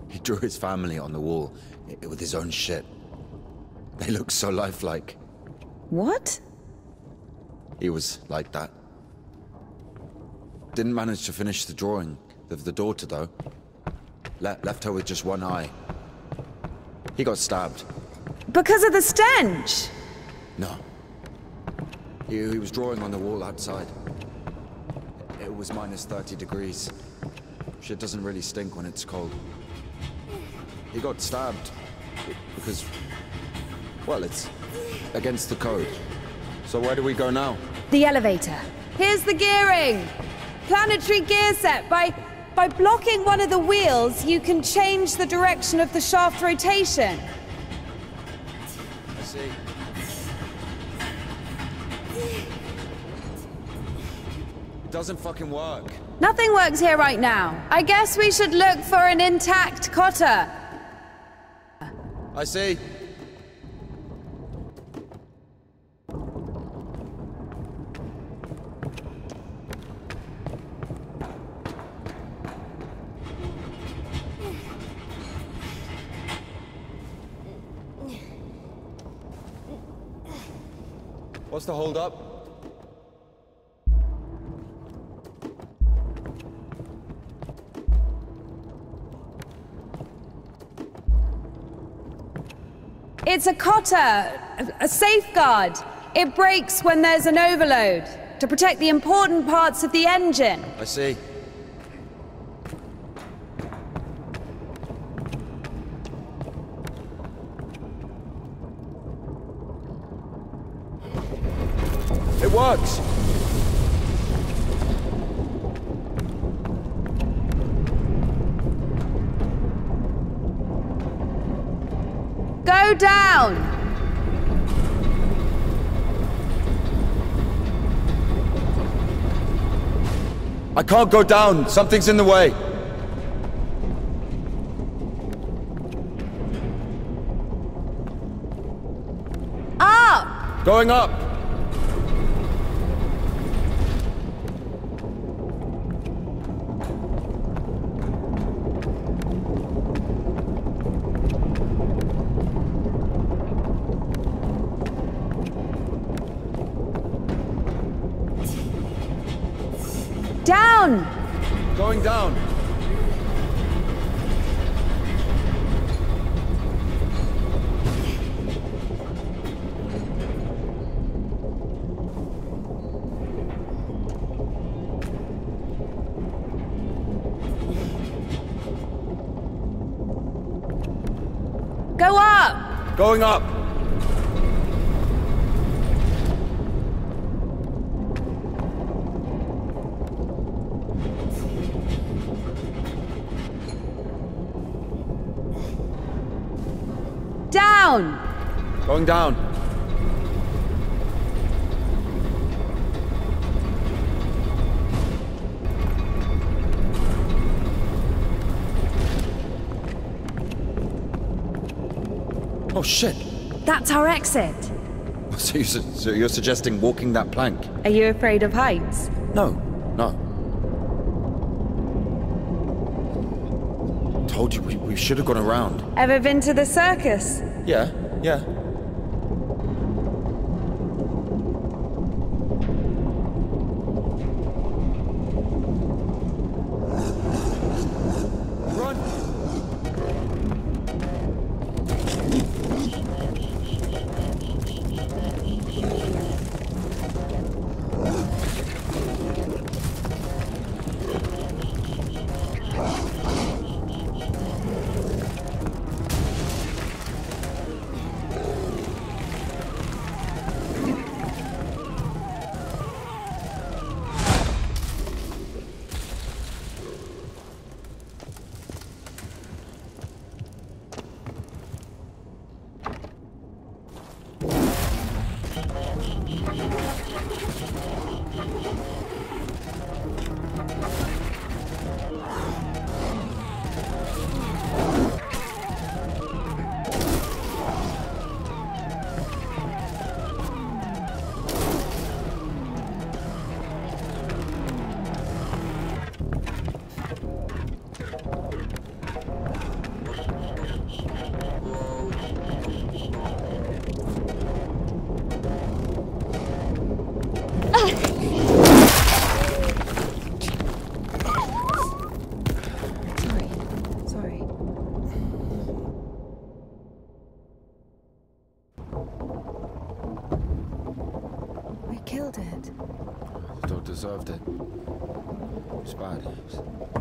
He drew his family on the wall with his own shit. They look so lifelike. What? He was like that. Didn't manage to finish the drawing of the daughter, though. Left her with just one eye. He got stabbed. Because of the stench? No. He was drawing on the wall outside. It was minus 30 degrees. Shit doesn't really stink when it's cold. He got stabbed because, well, it's against the code. So where do we go now? The elevator. Here's the gearing. Planetary gear set. By blocking one of the wheels, you can change the direction of the shaft rotation. I see. It doesn't fucking work. Nothing works here right now. I guess we should look for an intact cotter. I see. What's the hold up? It's a cotter, a safeguard. It breaks when there's an overload, to protect the important parts of the engine. I see. It works! Go down! I can't go down. Something's in the way. Up! Going up. Down! Going down. Go up! Going up. Down! Going down. Oh shit! That's our exit. So you're suggesting walking that plank? Are you afraid of heights? No, no. Told you we should have gone around. Ever been to the circus? Yeah, yeah. Run! Sorry. We killed it. The dog deserved it. It was bad. It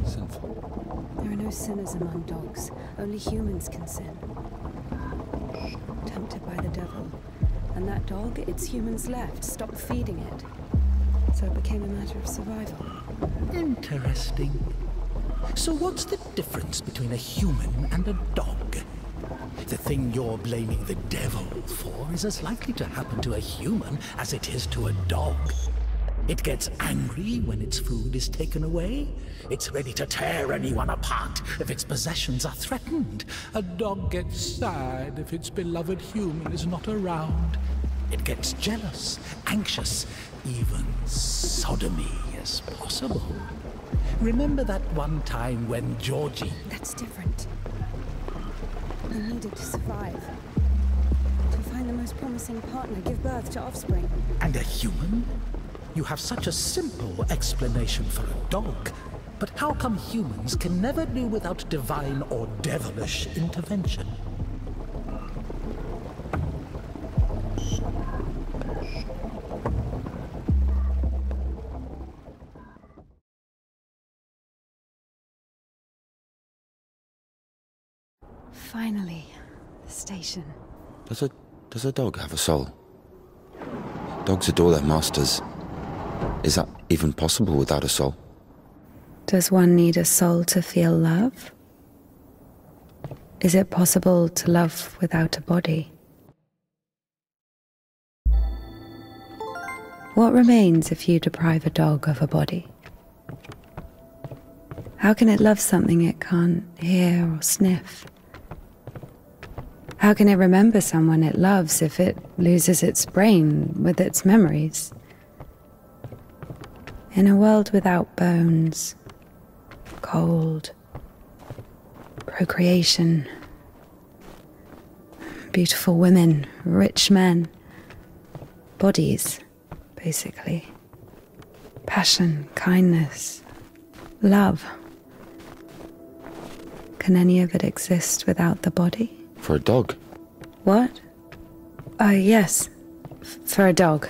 was sinful. There are no sinners among dogs. Only humans can sin. Tempted by the devil. And that dog, its humans left, stopped feeding it. So it became a matter of survival. Interesting. So what's the difference between a human and a dog? The thing you're blaming the devil for is as likely to happen to a human as it is to a dog. It gets angry when its food is taken away. It's ready to tear anyone apart if its possessions are threatened. A dog gets sad if its beloved human is not around. It gets jealous, anxious, even sodomy is possible. Remember that one time when Georgie... That's different. I needed to survive. To find the most promising partner, give birth to offspring. And a human? You have such a simple explanation for a dog. But how come humans can never do without divine or devilish intervention? Finally, the station. Does a dog have a soul? Dogs adore their masters. Is that even possible without a soul? Does one need a soul to feel love? Is it possible to love without a body? What remains if you deprive a dog of a body? How can it love something it can't hear or sniff? How can it remember someone it loves if it loses its brain with its memories? In a world without bones, cold, procreation, beautiful women, rich men, bodies, basically, passion, kindness, Love. Can any of it exist without the body? For a dog? What? Yes. For a dog.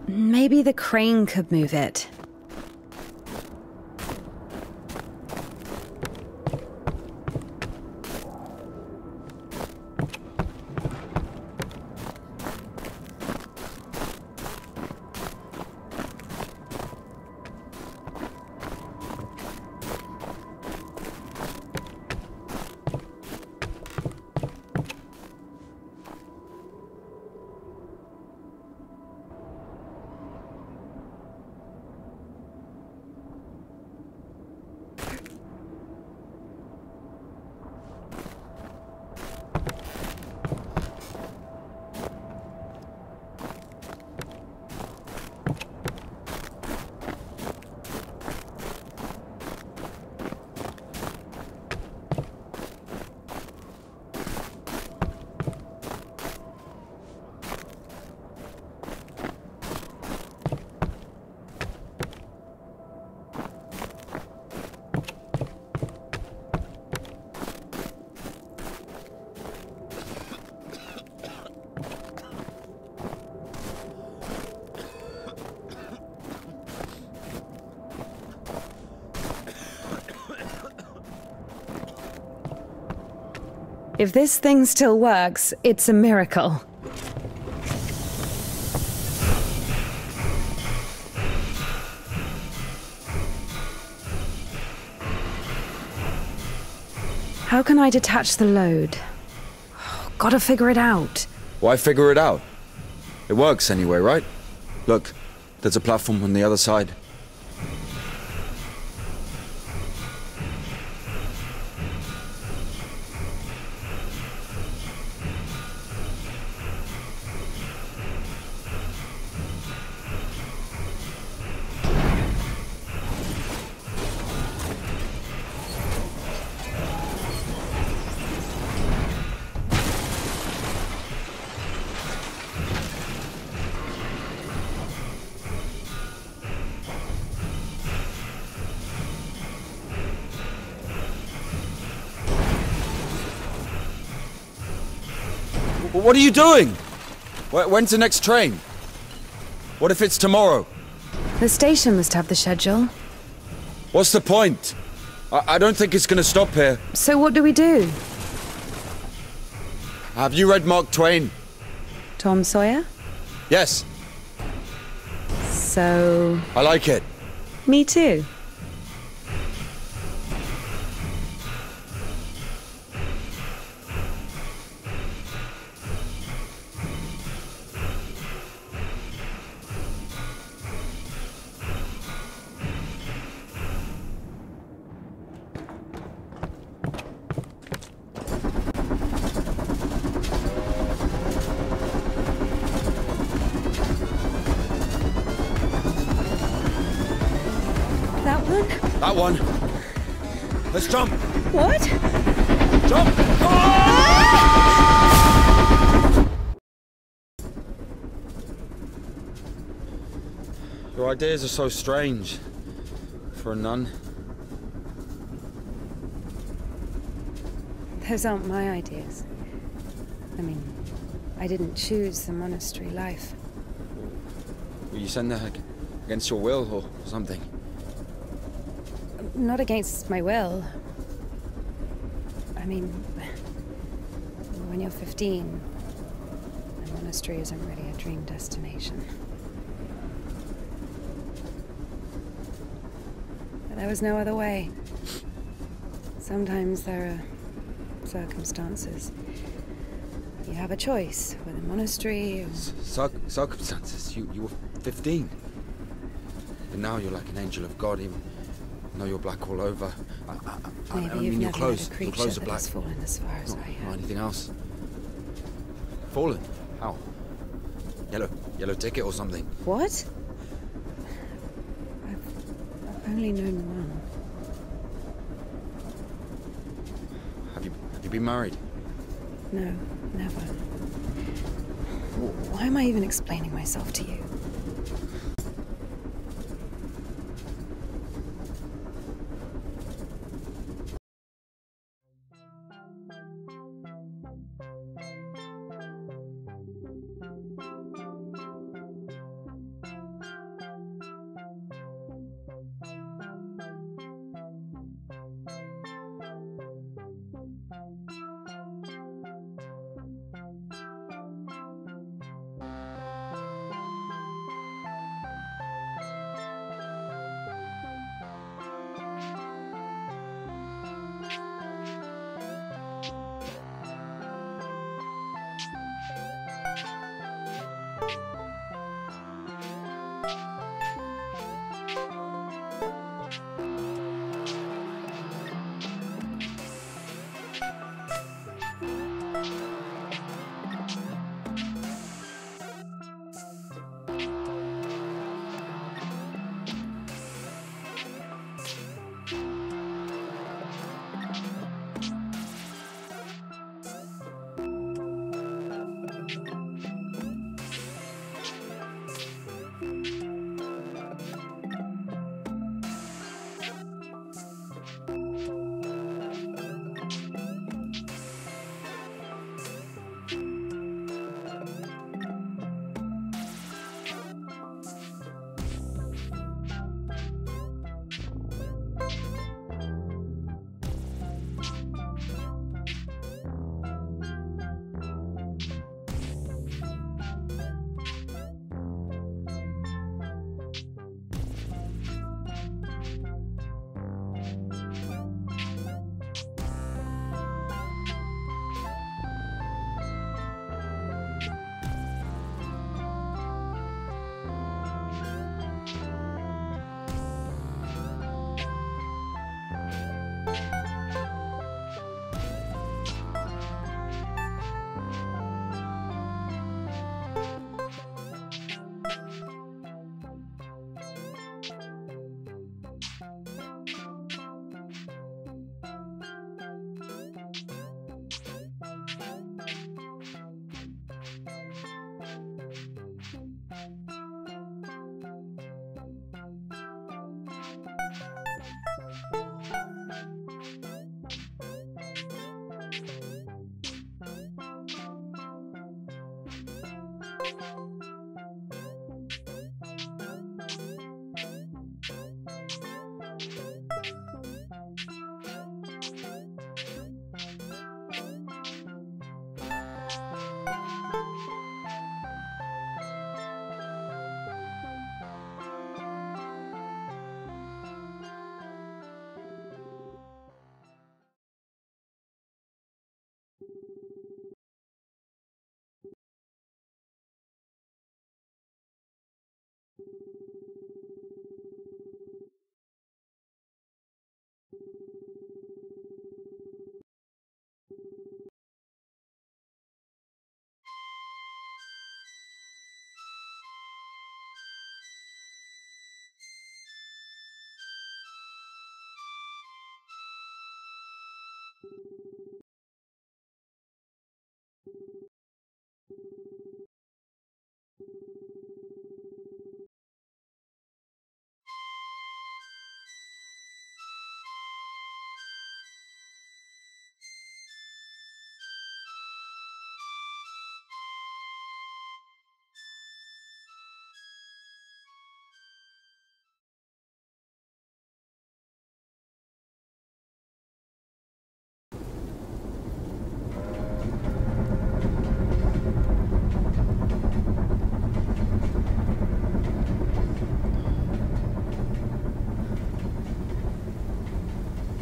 Maybe the crane could move it. If this thing still works, it's a miracle. How can I detach the load? Gotta figure it out. Why figure it out? It works anyway, right? Look, there's a platform on the other side. What are you doing? When's the next train? What if it's tomorrow? The station must have the schedule. What's the point? I don't think it's gonna stop here. So what do we do? Have you read Mark Twain? Tom Sawyer? Yes. So... I like it. Me too. That one. Let's jump. What? Jump! Ah! Your ideas are so strange for a nun. Those aren't my ideas. I mean, I didn't choose the monastery life. Were you sent there against your will or something? Not against my will. I mean, when you're 15, a monastery isn't really a dream destination. But there was no other way. Sometimes there are circumstances. You have a choice with a monastery or... Circumstances? You were 15. And now you're like an angel of God, even though you're black all over. Maybe I you've mean, never your met a clothes creature are that black. has fallen as far as I Not have. anything else. fallen. How? Yellow ticket or something. What? I've only known one. Have you been married? No, never. Why am I even explaining myself to you?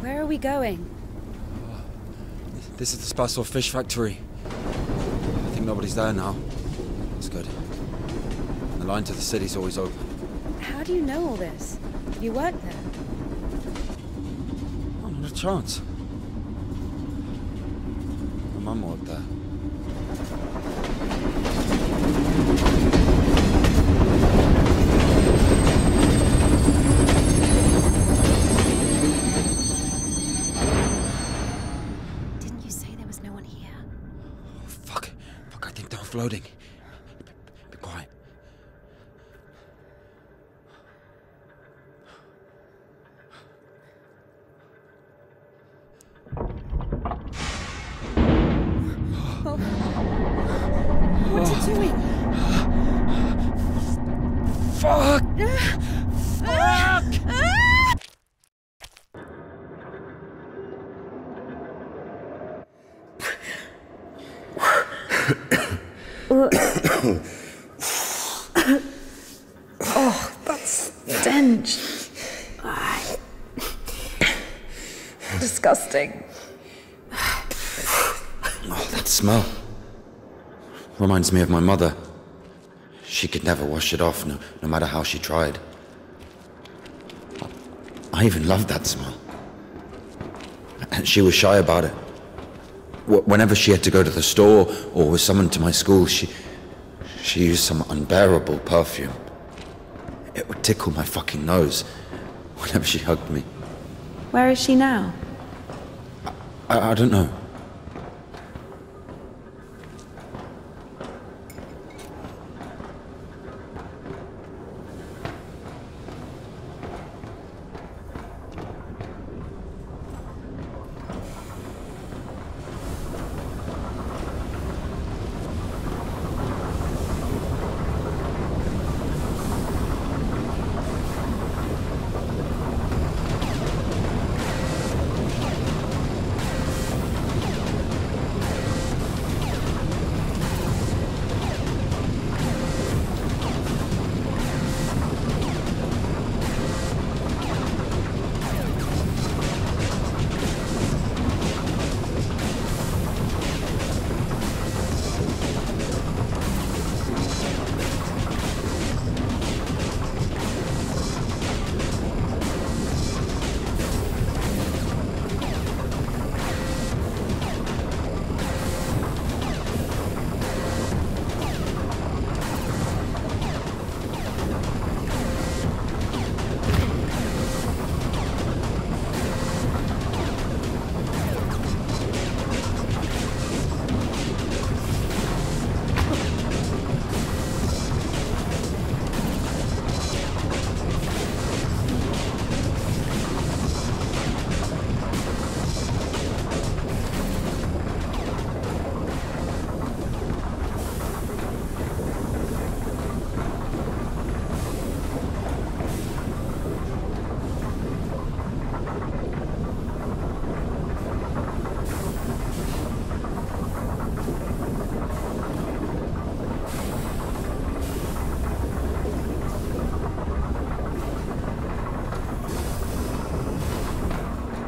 Where are we going? This is the Spasor fish factory. I think nobody's there now. That's good. The line to the city's always open. How do you know all this? You work there? Oh, not a chance. My mum worked there. Fuck! Oh, that stench. Disgusting. Oh, that smell. Reminds me of my mother. She could never wash it off, no matter how she tried. I even loved that smell. And she was shy about it. Whenever she had to go to the store or was summoned to my school, she used some unbearable perfume. It would tickle my fucking nose whenever she hugged me. Where is she now? I don't know.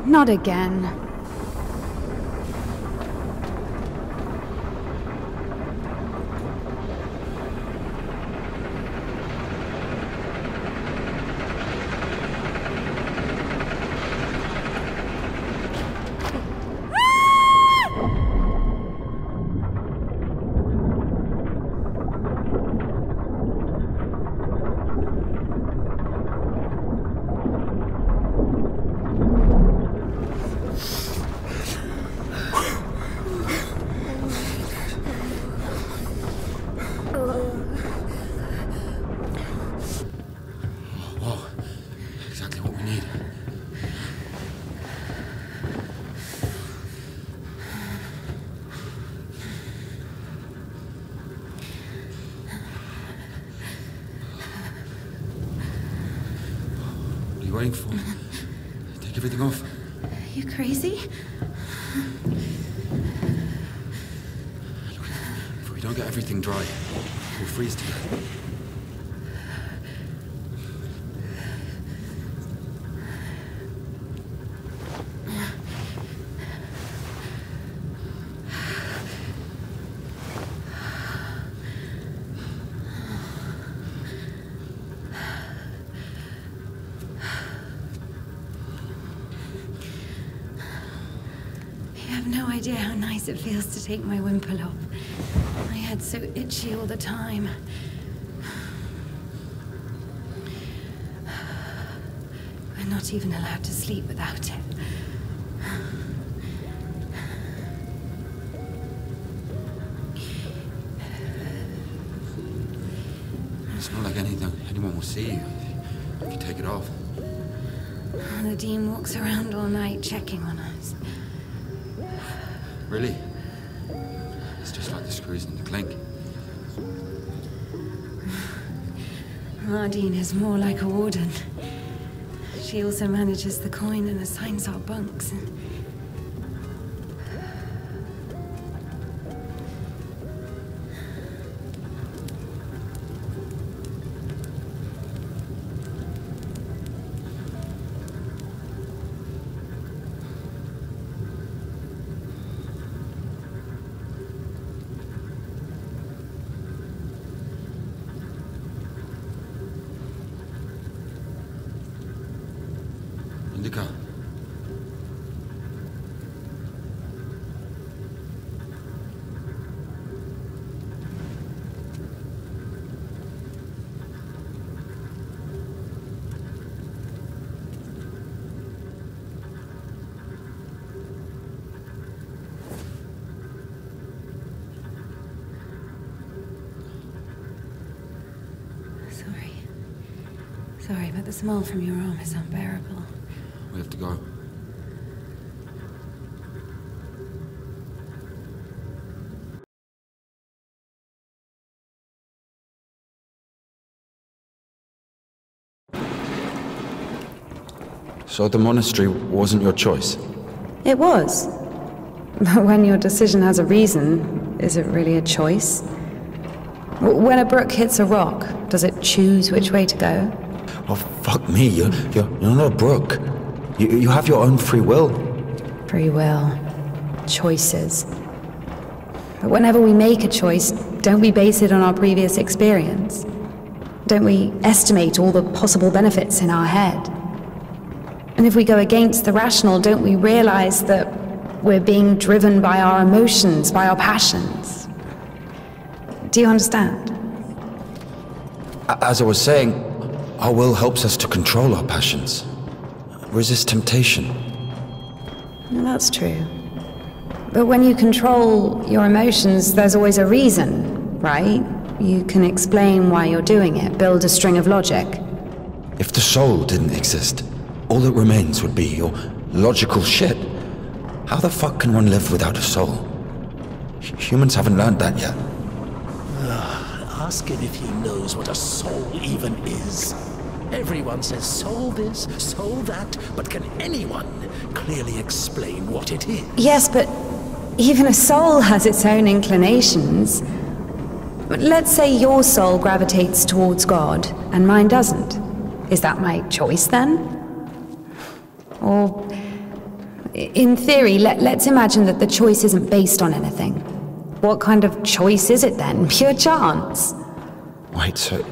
Not again. Waiting for? Take everything off. You crazy? Look, if we don't get everything dry, we'll freeze to death. No idea how nice it feels to take my wimple off. My head's so itchy all the time. We're not even allowed to sleep without it. It's not like anyone will see you if you take it off. The Dean walks around all night checking on us. Really? It's just like the screws in the clink. Ardeen is more like a warden. She also manages the coin and assigns our bunks. Indika. Sorry, but the smell from your arm is unbearable. We have to go. So the monastery wasn't your choice? It was. But when your decision has a reason, is it really a choice? When a brook hits a rock, does it choose which way to go? Oh, fuck me. You're not a brook. You have your own free will. Free will. Choices. But whenever we make a choice, don't we base it on our previous experience? Don't we estimate all the possible benefits in our head? And if we go against the rational, don't we realize that we're being driven by our emotions, by our passions? Do you understand? As I was saying, our will helps us to control our passions. Resist temptation. Well, that's true. But when you control your emotions, there's always a reason, right? You can explain why you're doing it, build a string of logic. If the soul didn't exist, all that remains would be your logical shit. How the fuck can one live without a soul? Humans haven't learned that yet. Ask him if he knows what a soul even is. Everyone says soul this, soul that, but can anyone clearly explain what it is? Yes, but even a soul has its own inclinations. But let's say your soul gravitates towards God, and mine doesn't. Is that my choice then? Or, in theory, let's imagine that the choice isn't based on anything. What kind of choice is it then? Pure chance? Wait, so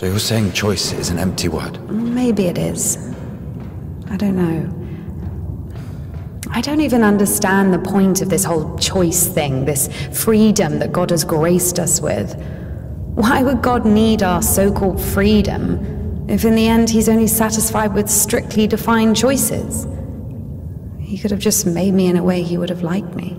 you're saying choice is an empty word? Maybe it is. I don't know. I don't even understand the point of this whole choice thing, this freedom that God has graced us with. Why would God need our so-called freedom if in the end he's only satisfied with strictly defined choices? He could have just made me in a way he would have liked me.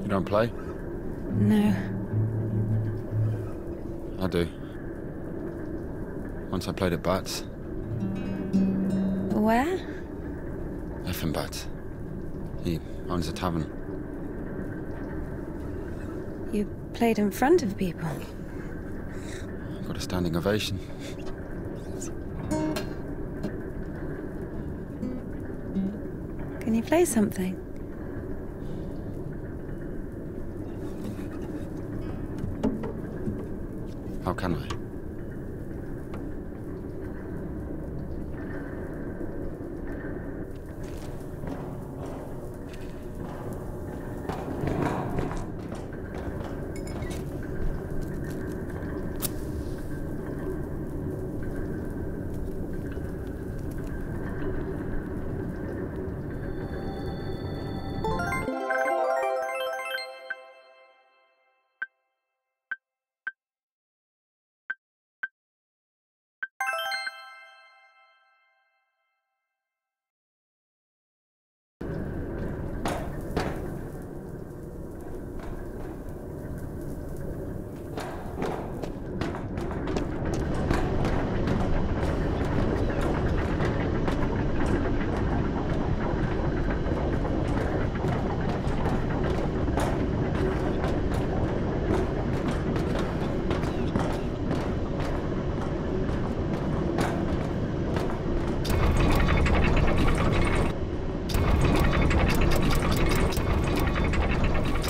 You don't play? No. I do. Once I played at Bats. Where? Effin' Bats. He owns a tavern. You played in front of people. Got a standing ovation. Can you play something? How can I?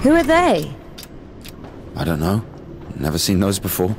Who are they? I don't know. Never seen those before.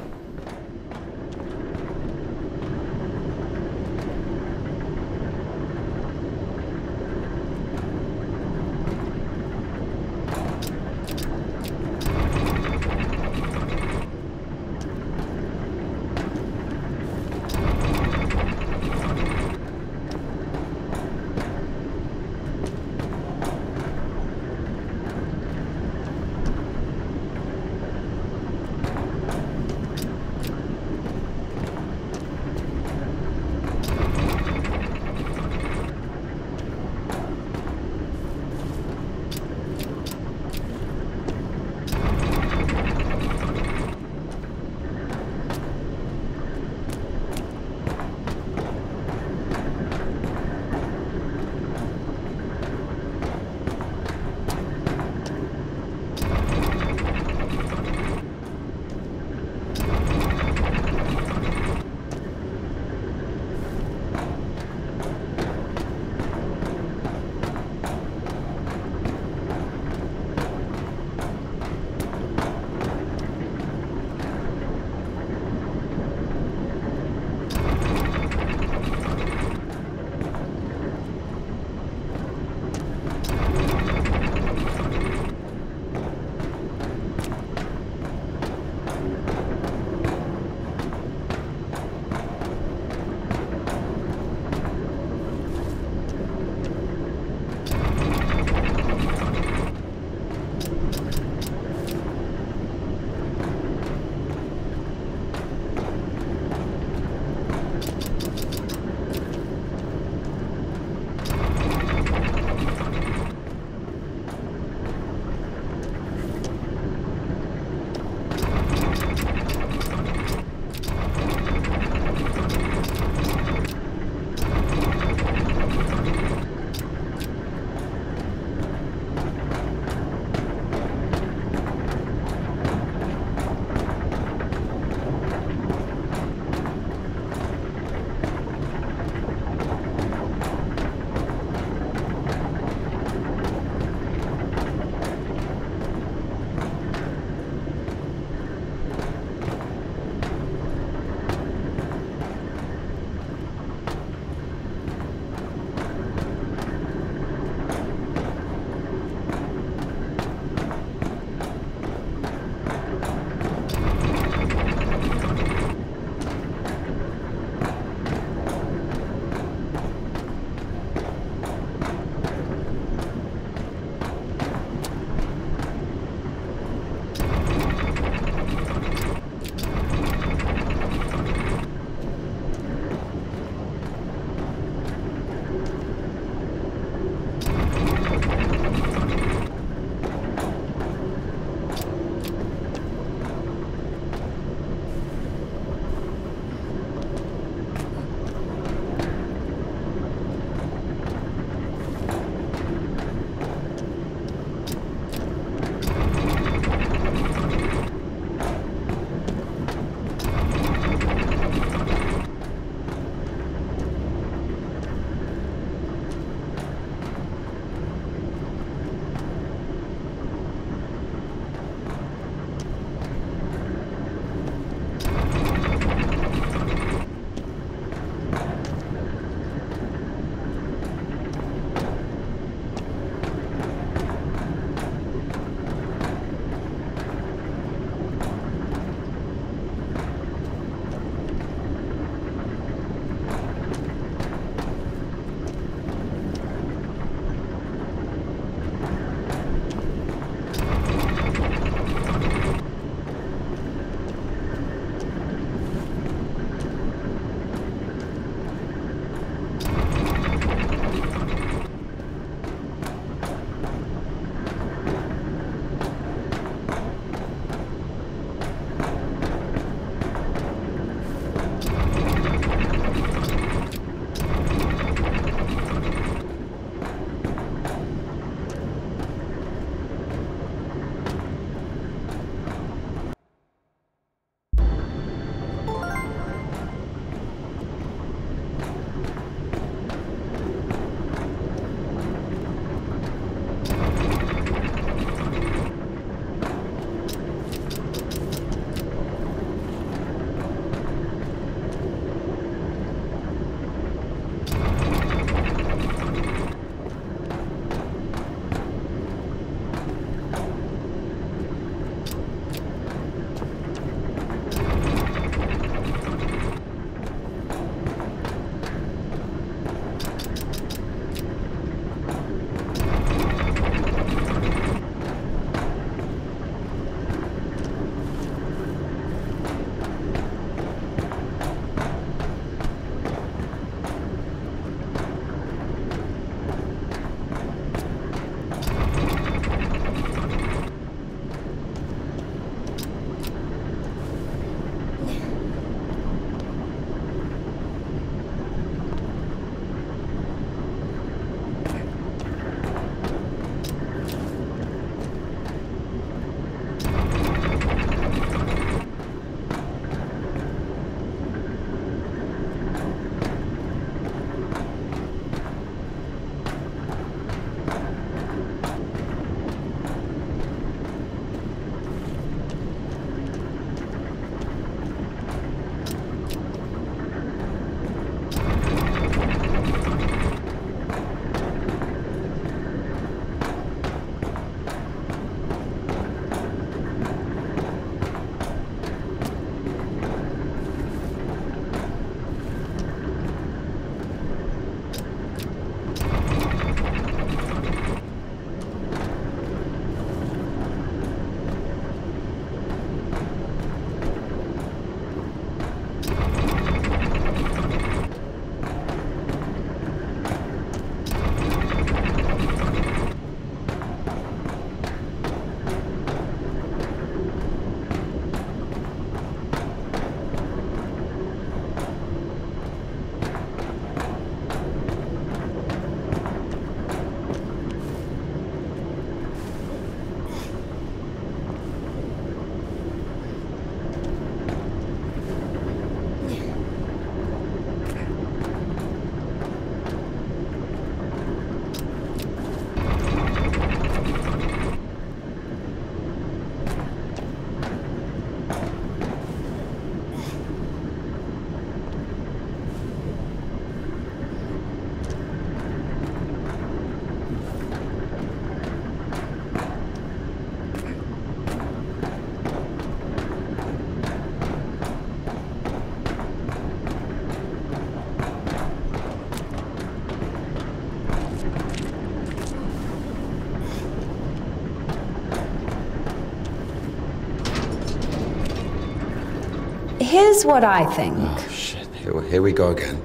here's what I think. Oh, shit. Here we go again.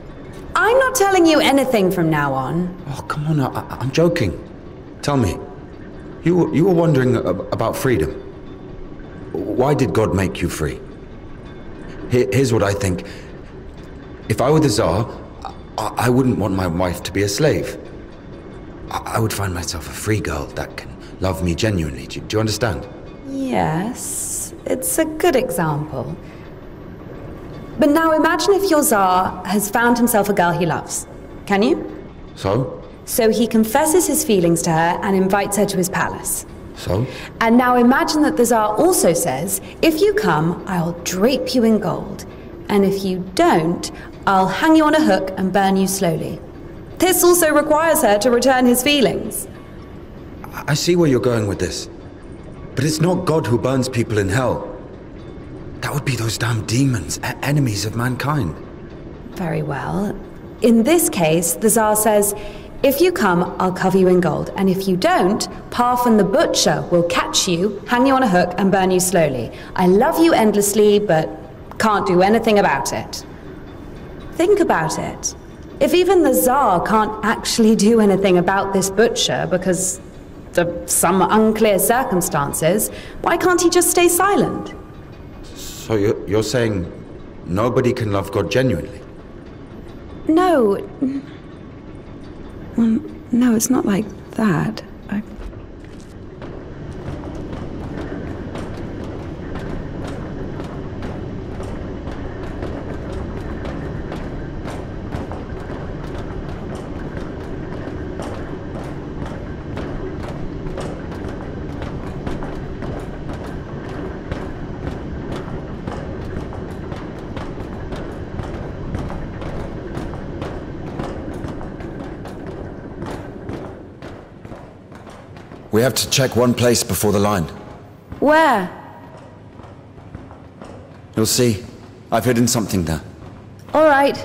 I'm not telling you anything from now on. Oh, come on. I'm joking. Tell me. You were wondering about freedom. Why did God make you free? Here's what I think. If I were the Tsar, I wouldn't want my wife to be a slave. I would find myself a free girl that can love me genuinely. Do you understand? Yes, it's a good example. But now imagine if your Tsar has found himself a girl he loves. Can you? So? So he confesses his feelings to her and invites her to his palace. So? And now imagine that the Tsar also says, if you come, I'll drape you in gold. And if you don't, I'll hang you on a hook and burn you slowly. This also requires her to return his feelings. I see where you're going with this. But it's not God who burns people in hell. That would be those damn demons, enemies of mankind. Very well. In this case, the Tsar says, if you come, I'll cover you in gold. And if you don't, Parfan the butcher will catch you, hang you on a hook, and burn you slowly. I love you endlessly, but can't do anything about it. Think about it. If even the Tsar can't actually do anything about this butcher because of some unclear circumstances, why can't he just stay silent? So you're saying nobody can love God genuinely? No. Well, no, it's not like that. We have to check one place before the line. Where? You'll see. I've hidden something there. All right.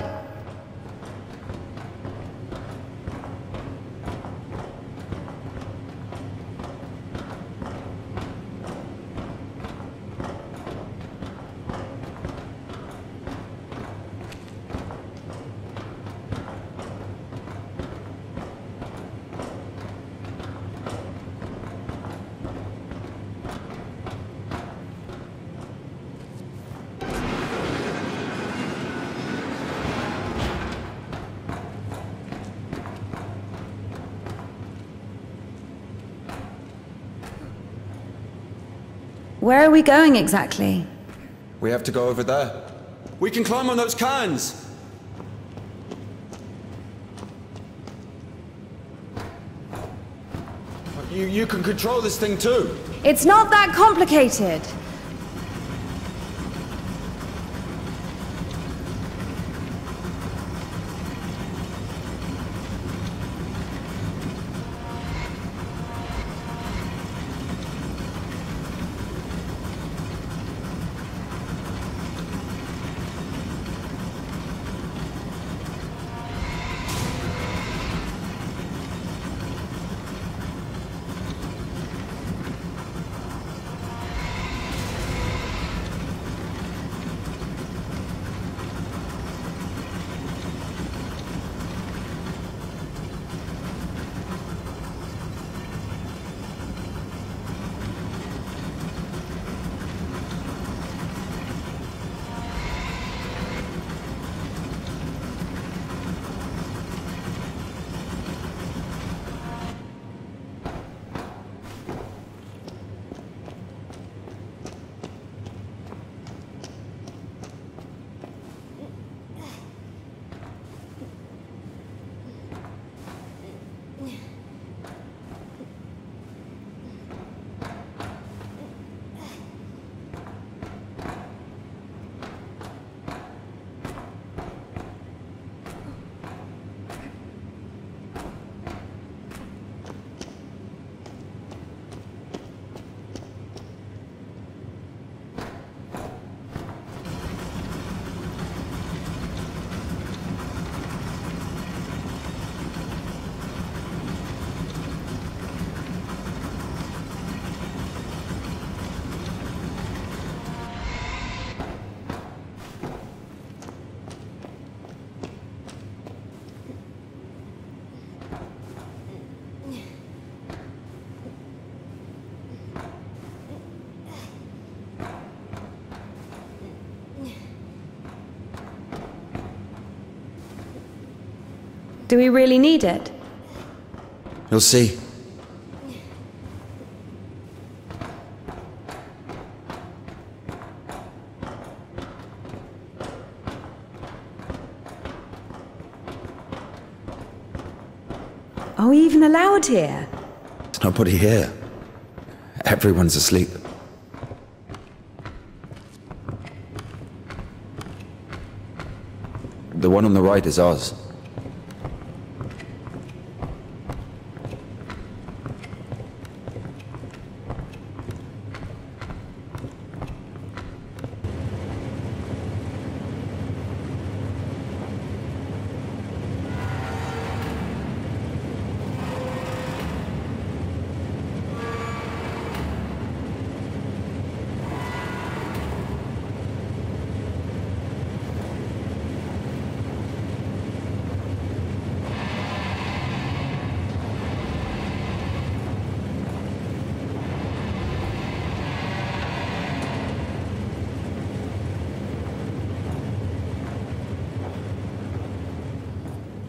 Where are we going exactly? We have to go over there. We can climb on those cans! You can control this thing too. It's not that complicated. Do we really need it? You'll see. Are we even allowed here? There's nobody here. Everyone's asleep. The one on the right is ours.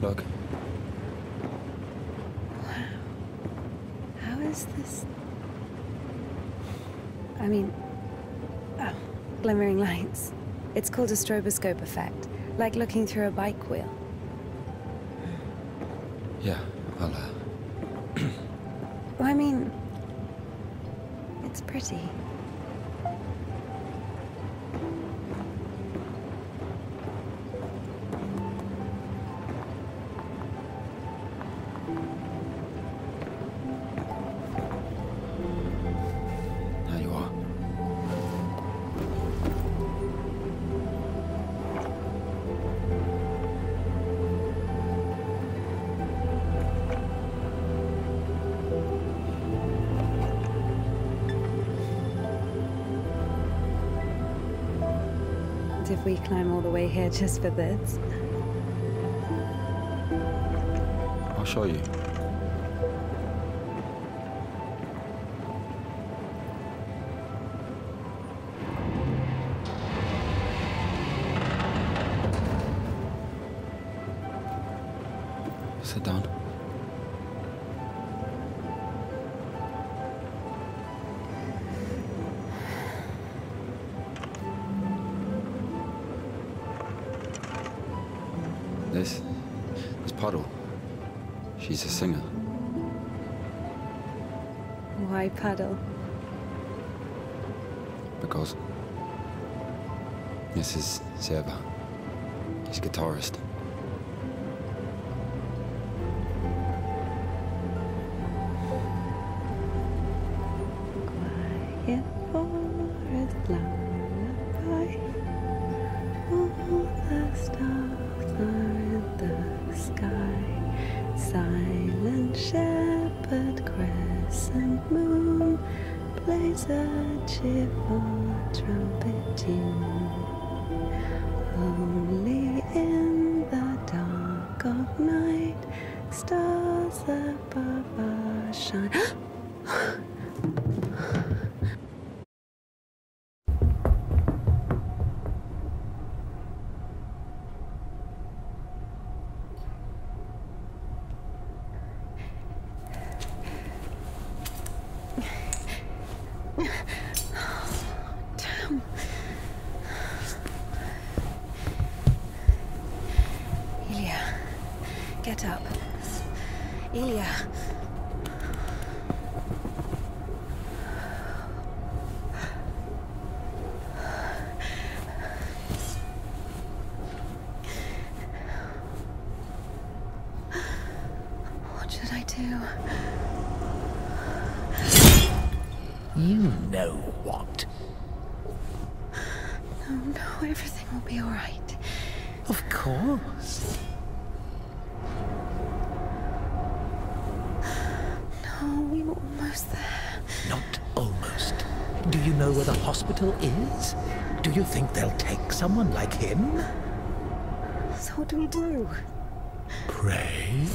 Look. How is this? I mean, oh, glimmering lights. It's called a stroboscope effect, like looking through a bike wheel. Yeah, I'll, Well, I mean, it's pretty. There you are. Did we climb all the way here just for this? I'll show you. Sit down. This Puddle. She's a singer. Why Puddle? Because this is Seva. He's a guitarist. Quiet forest lullaby. All the stars are in the sky. Silent shepherd, crescent moon plays a cheerful trumpet tune. Only in the dark of night, stars above us shine. Damn. Ilya, get up. Ilya. What should I do? You know what? No, everything will be all right. Of course. No, we were almost there. Not almost. Do you know where the hospital is? Do you think they'll take someone like him? So what do we do? Pray?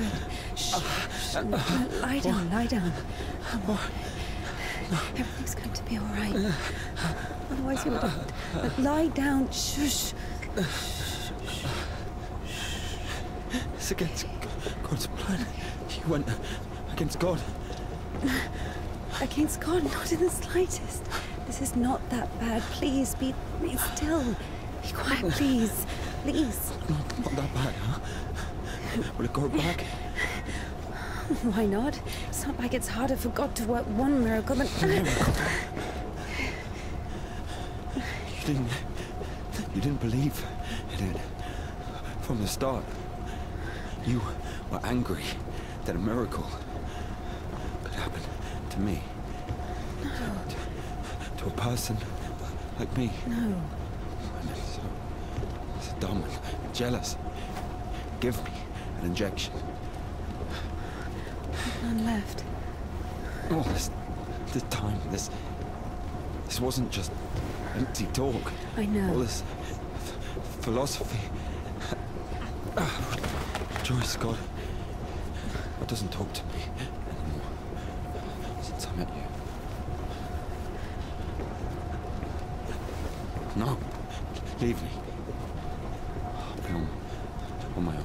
Good. Shh. Lie down, lie down. Come on. Everything's going to be all right. Otherwise you would have... Lie down. Shush. It's against God's plan. You went against God. Against God? Not in the slightest. This is not that bad. Please, be still. Be quiet, please. Please. Not that bad, huh? Will it go back? Why not? It's not like it's harder for God to work one miracle than... Miracle? You didn't believe in it from the start. You were angry that a miracle could happen to me. No. To a person like me. No. And it's so dumb and jealous. Give me an injection. None left. All this time, this wasn't just empty talk. I know. All this philosophy. Joyce, God doesn't talk to me anymore since I met you. No, leave me. I'll be on my own.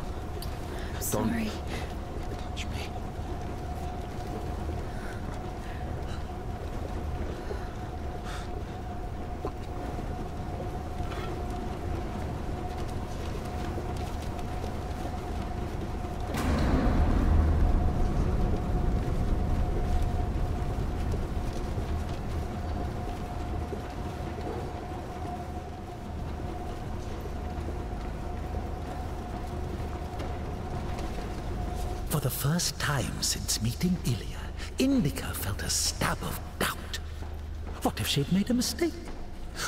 Sorry. Don't touch me. For the first time since meeting Ilya, Indika felt a stab of doubt. What if she'd made a mistake?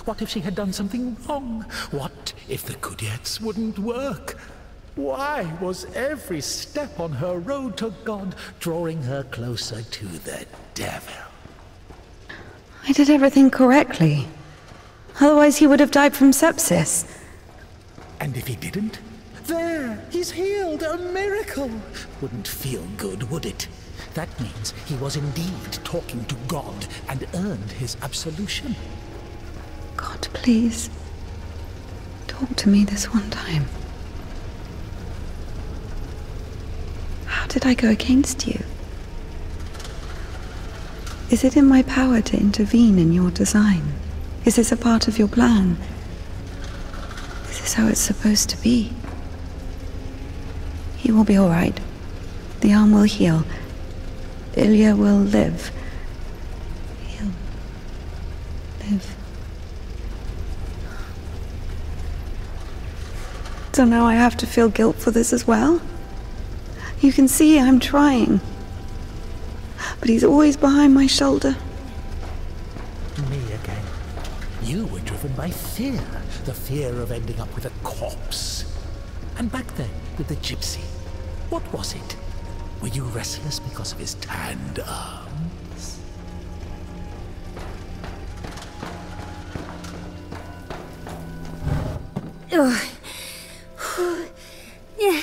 What if she had done something wrong? What if the Kudyats wouldn't work? Why was every step on her road to God drawing her closer to the devil? I did everything correctly. Otherwise he would have died from sepsis. And if he didn't? There, he's healed, a miracle. Wouldn't feel good, would it? That means he was indeed talking to God and earned his absolution. God, please. Talk to me this one time. How did I go against you? Is it in my power to intervene in your design? Is this a part of your plan? Is this how it's supposed to be? He will be all right. The arm will heal. Ilya will live. He'll live. So now I have to feel guilt for this as well? You can see I'm trying. But he's always behind my shoulder. Me again. You were driven by fear. The fear of ending up with a corpse. And back then, with the gypsy, what was it? Were you restless because of his tanned arms? Ugh. Yeah.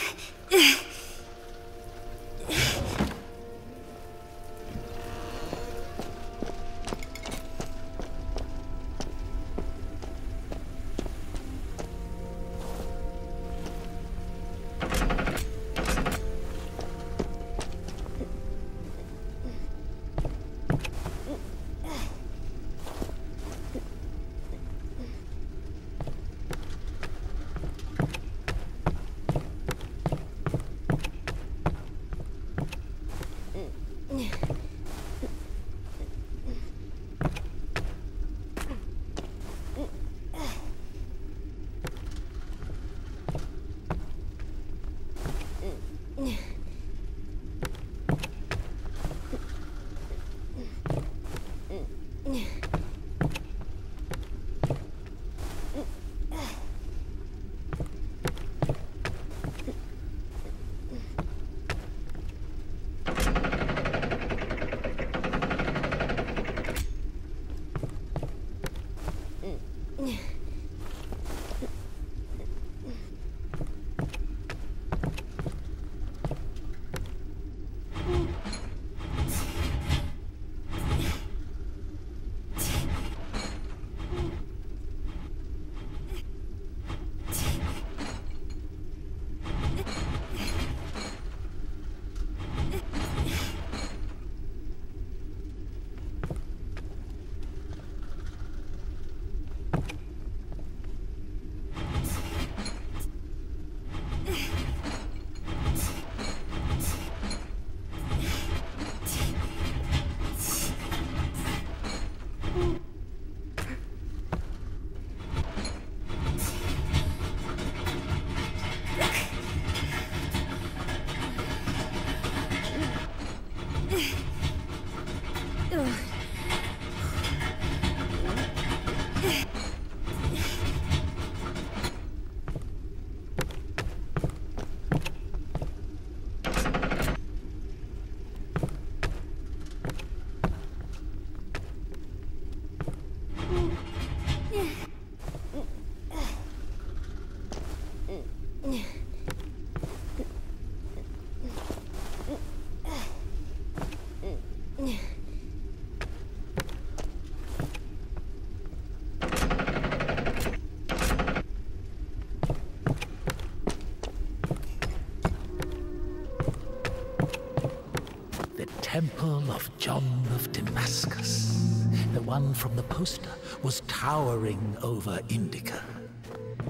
Temple of John of Damascus, the one from the poster, was towering over Indika.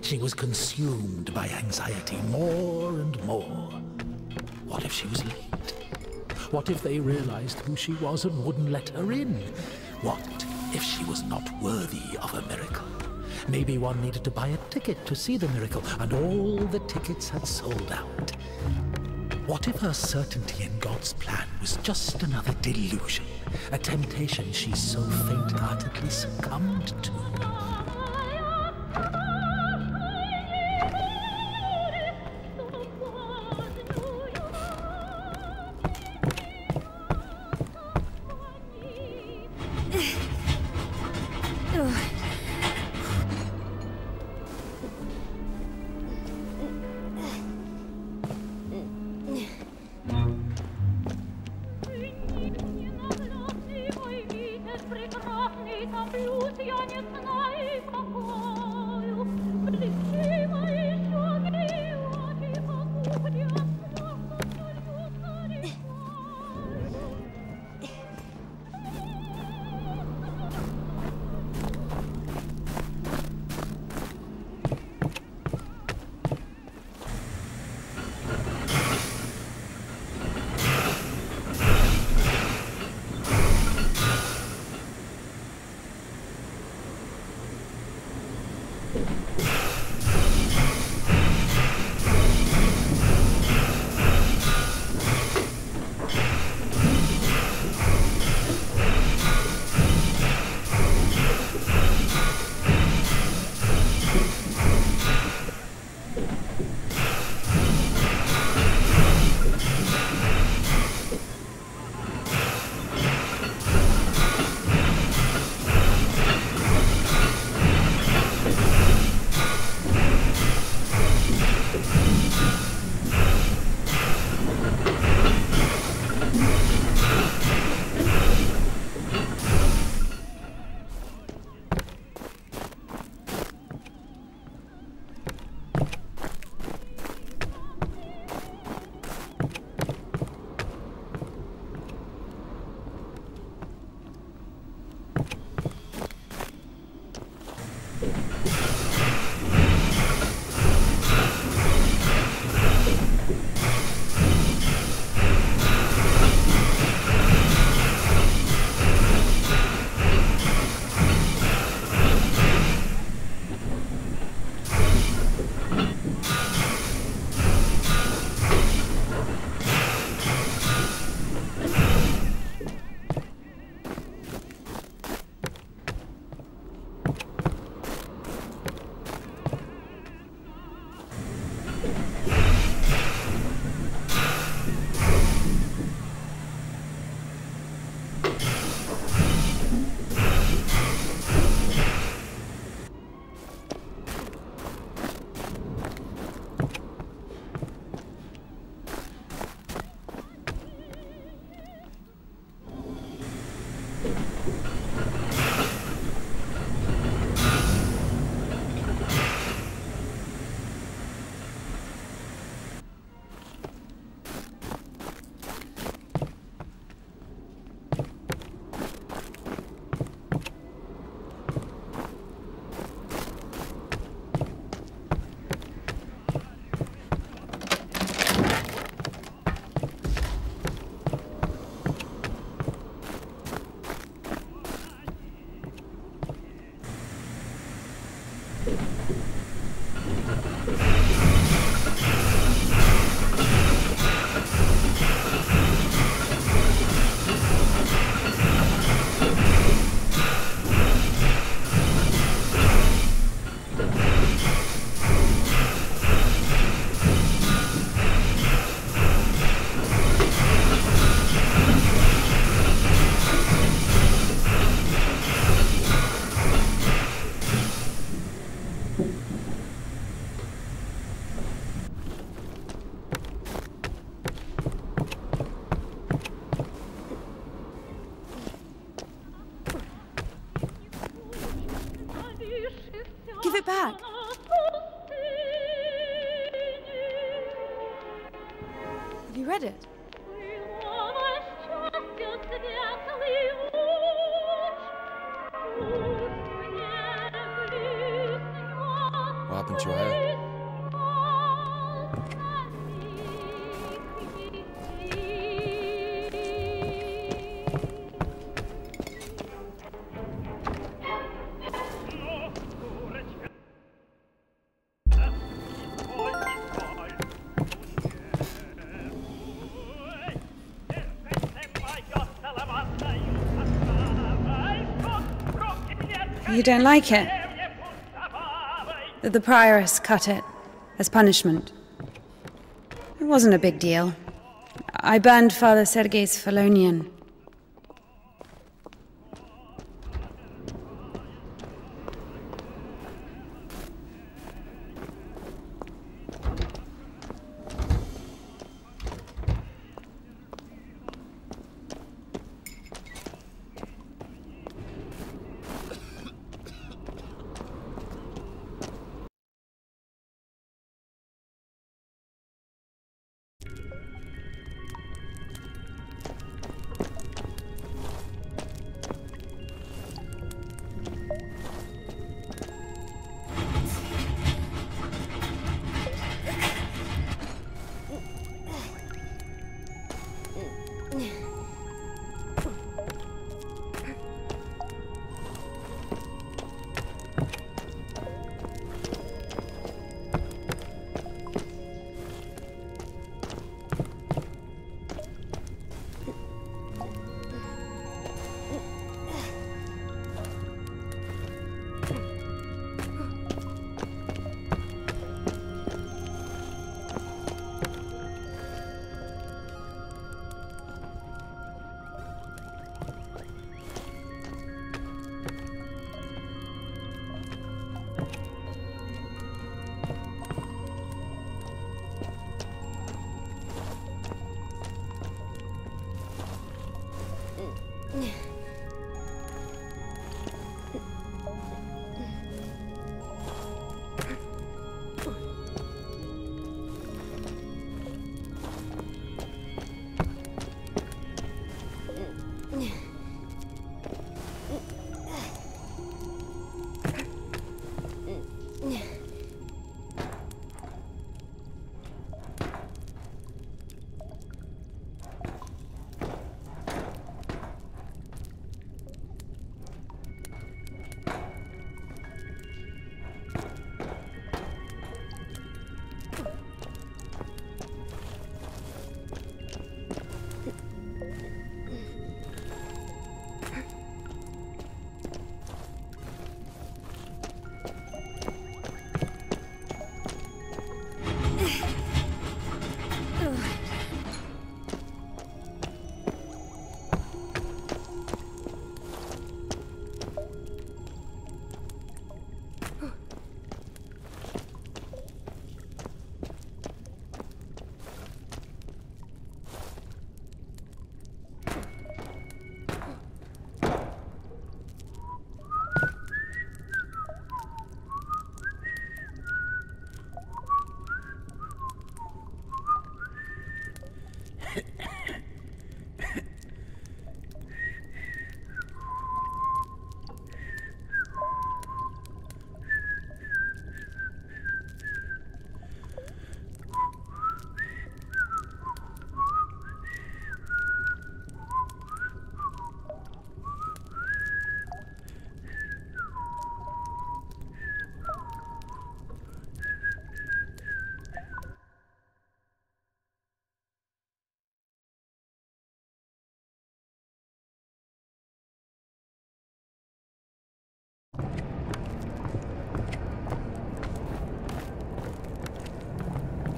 She was consumed by anxiety more and more. What if she was late? What if they realized who she was and wouldn't let her in? What if she was not worthy of a miracle? Maybe one needed to buy a ticket to see the miracle, and all the tickets had sold out. What if her certainty in God's plan was just another delusion, a temptation she so faint-heartedly succumbed to? it back. Have you read it? What happened to your hair? You don't like it? That the prioress cut it as punishment. It wasn't a big deal. I burned Father Sergei's Felonian.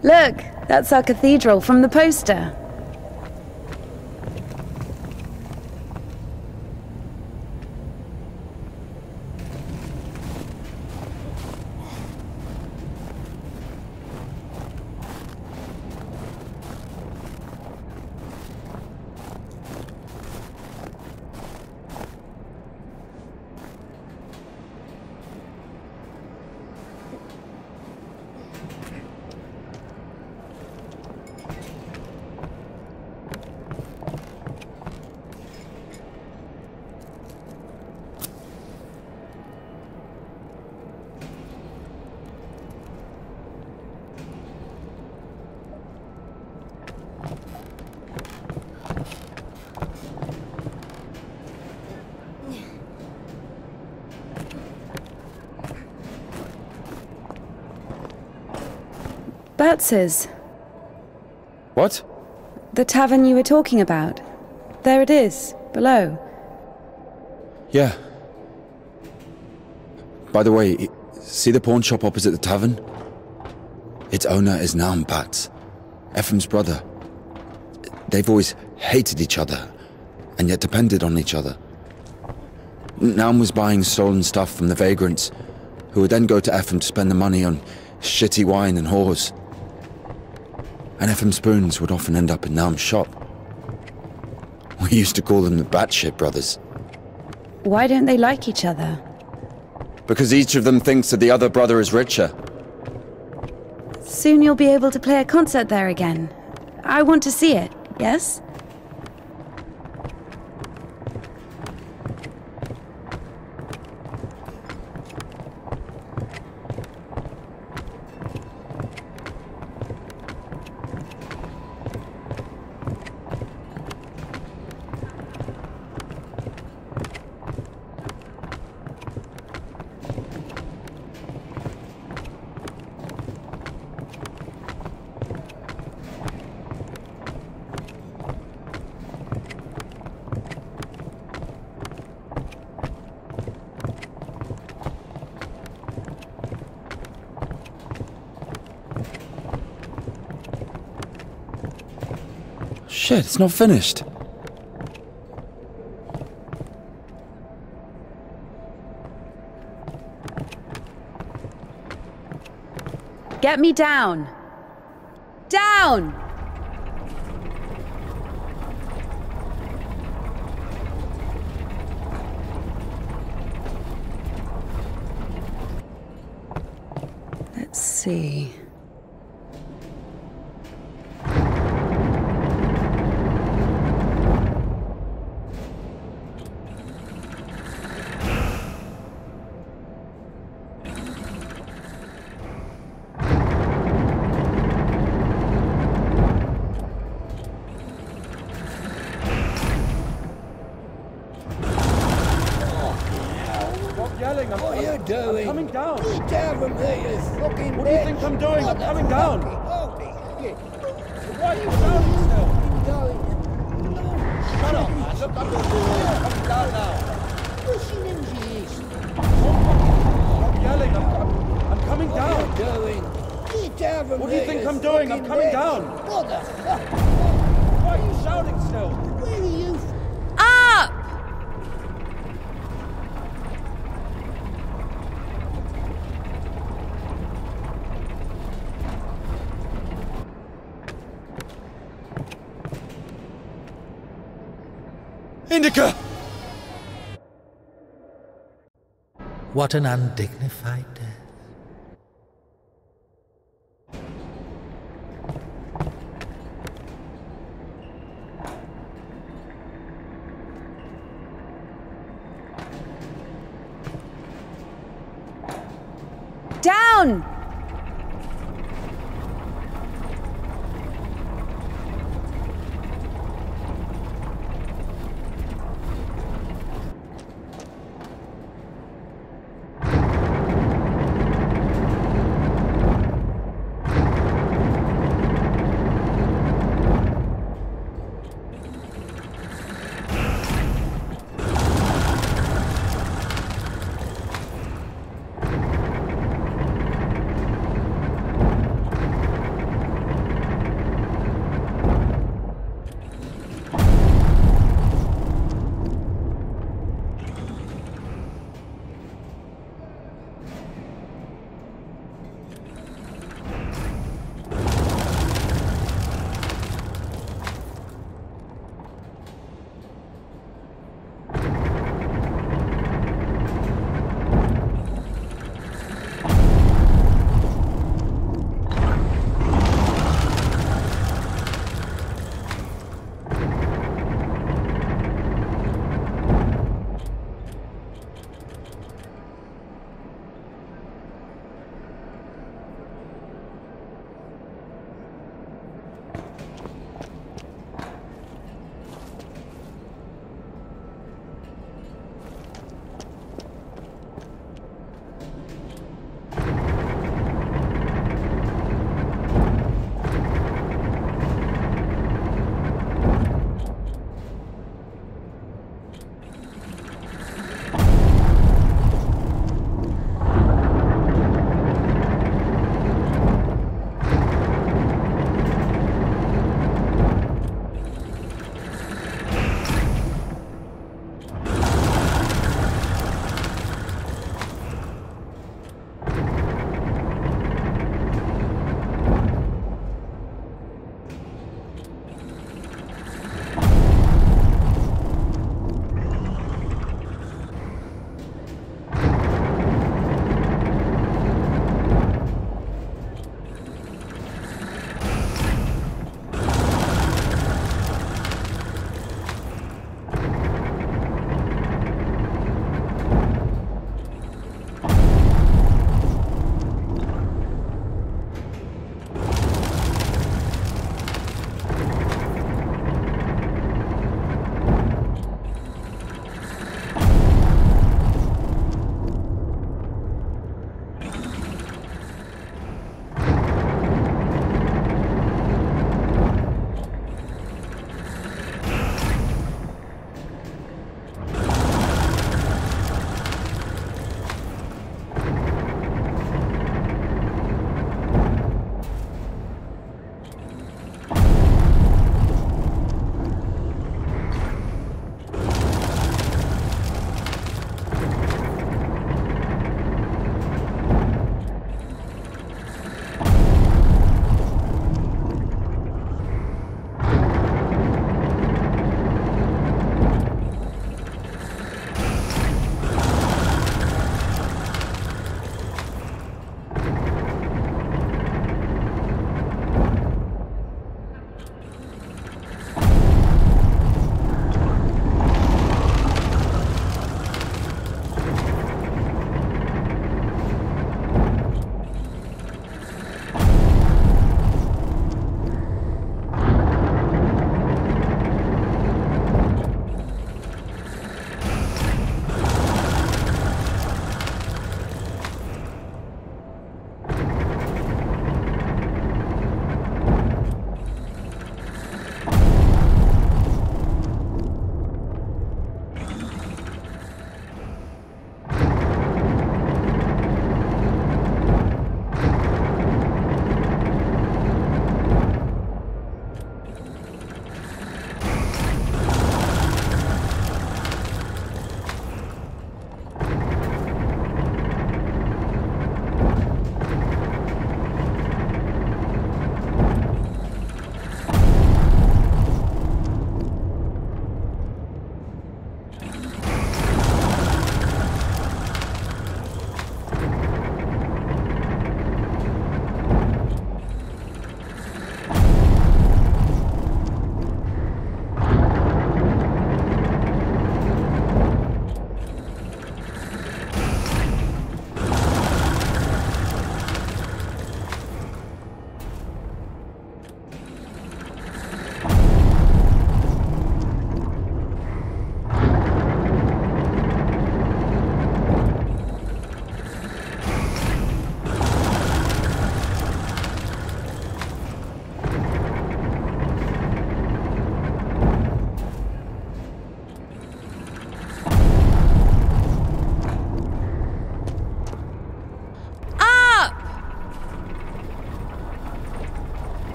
Look, that's our cathedral from the poster. Batz's. What? The tavern you were talking about. There it is, below. Yeah. By the way, see the pawn shop opposite the tavern? Its owner is Naum Batz, Ephraim's brother. They've always hated each other, and yet depended on each other. Naum was buying stolen stuff from the vagrants, who would then go to Ephraim to spend the money on shitty wine and whores. And Ephraim's spoons would often end up in Naum's shop. We used to call them the Batshit brothers. Why don't they like each other? Because each of them thinks that the other brother is richer. Soon you'll be able to play a concert there again. I want to see it, yes? Shit, it's not finished. Get me down! Down! Let's see. What are you doing? I'm coming down. Get down from here, you fucking What do you think I'm doing? I'm coming down. Holy shit. Why are you shouting still? Going. Shut up, man. Look, I'm coming down now. Pushing into this. Stop yelling. I'm coming What down. are you doing? Get down from What do you here, think I'm doing? I'm fucking coming bitch. down. What the fuck? Why are you shouting still? Where are you? Up! Indika! What an undignified death. Down!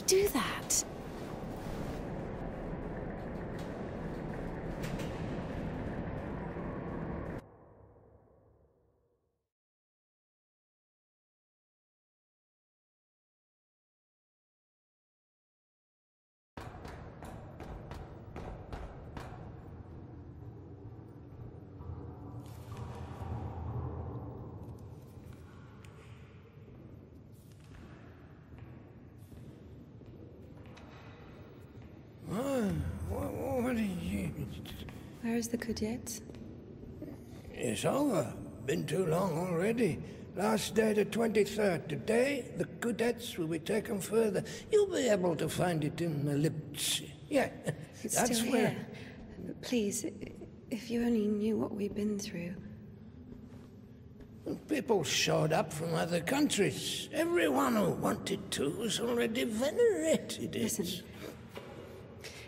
do that? What did you... Where is the cadet? It's over. Been too long already. Last day the 23rd. Today, the cadets will be taken further. You'll be able to find it in the lips. Yeah, It's that's still where... here. Please, if you only knew what we've been through. People showed up from other countries. Everyone who wanted to was already venerated it. Listen,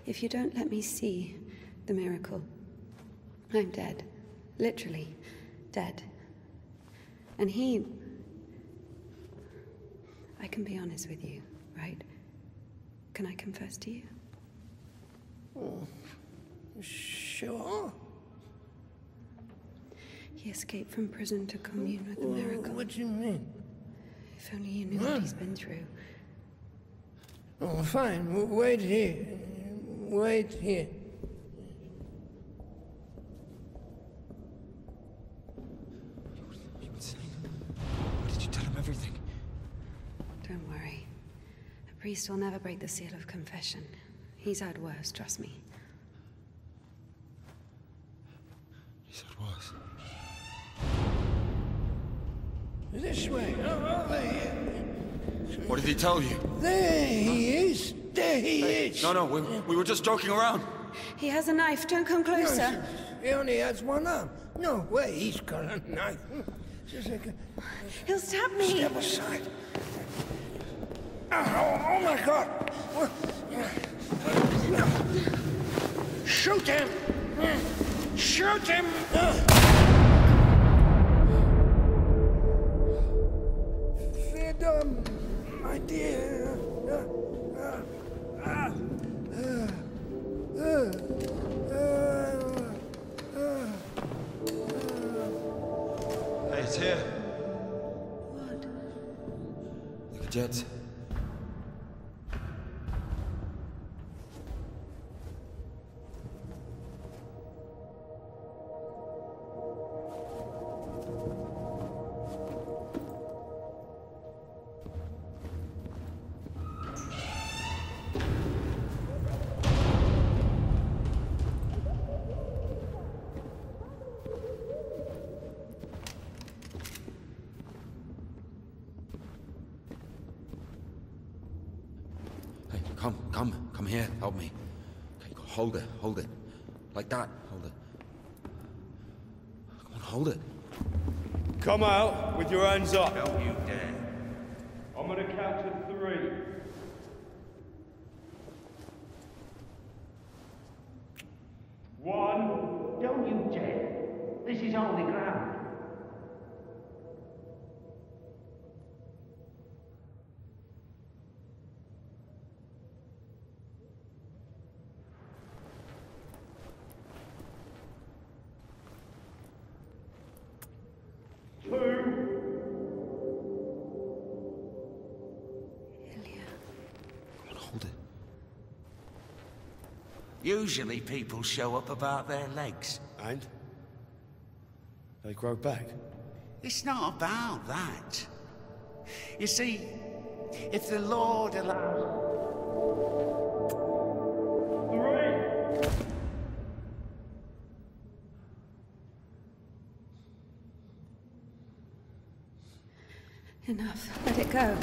if you don't let me see the miracle, I'm dead. Literally dead. And I can be honest with you, right? Can I confess to you? Oh, sure. He escaped from prison to commune with the miracle. What do you mean? If only you knew what he's been through. Oh, fine. Wait here. Wait here. Why did you tell him everything? Don't worry. A priest will never break the seal of confession. He's had worse, trust me. He said worse. This way. Over here. What did he tell you? There he is. There he is. No, we were just joking around. He has a knife. Don't come closer. No, he only has one arm. No way, he's got a knife. Just like He'll stab me. Step aside. Oh my God. Shoot him. Shoot him. Freedom, my dear. Hey, it's here. What? The cadets. Come here, help me. Okay, hold it. Like that, hold it. Come on, hold it. Come out with your hands up. Don't you dare. I'm gonna count to 3. One. Don't you dare. This is holy ground. Usually people show up about their legs. And? They grow back? It's not about that. You see, if the Lord allows... 3. Enough. Let it go.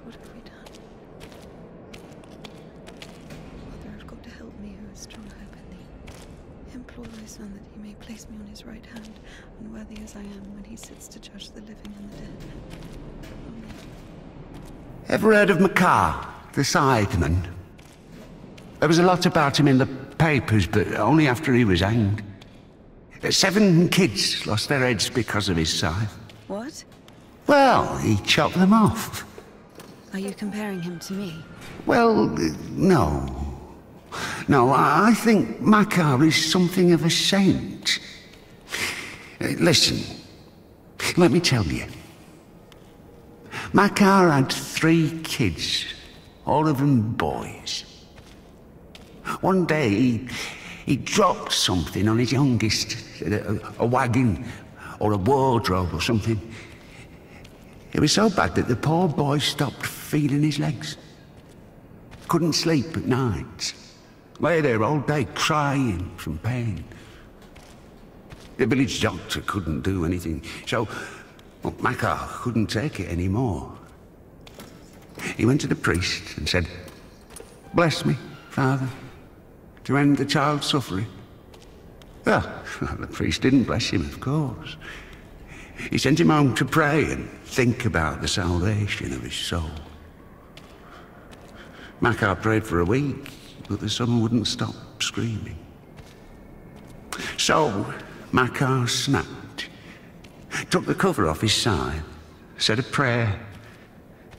what have we done? Father of God, help me who has strong hope in thee. Implore thy Son that he may place me on his right hand, unworthy as I am when he sits to judge the living and the dead. Amen. Ever heard of Makar, the scytheman? There was a lot about him in the papers, but only after he was hanged. 7 kids lost their heads because of his scythe. What? Well, he chopped them off. Are you comparing him to me? Well, no. No, I think Makar is something of a saint. Listen, let me tell you. Makar had 3 kids, all of them boys. One day, he dropped something on his youngest, a wagon or a wardrobe or something. It was so bad that the poor boy stopped feeling his legs. Couldn't sleep at night. Lay there all day crying from pain. The village doctor couldn't do anything, so Makar couldn't take it anymore. He went to the priest and said, "Bless me, Father, to end the child's suffering." Well, the priest didn't bless him, of course. He sent him home to pray and think about the salvation of his soul. Makar prayed for a week, but the son wouldn't stop screaming. So Makar snapped, took the cover off his side, said a prayer,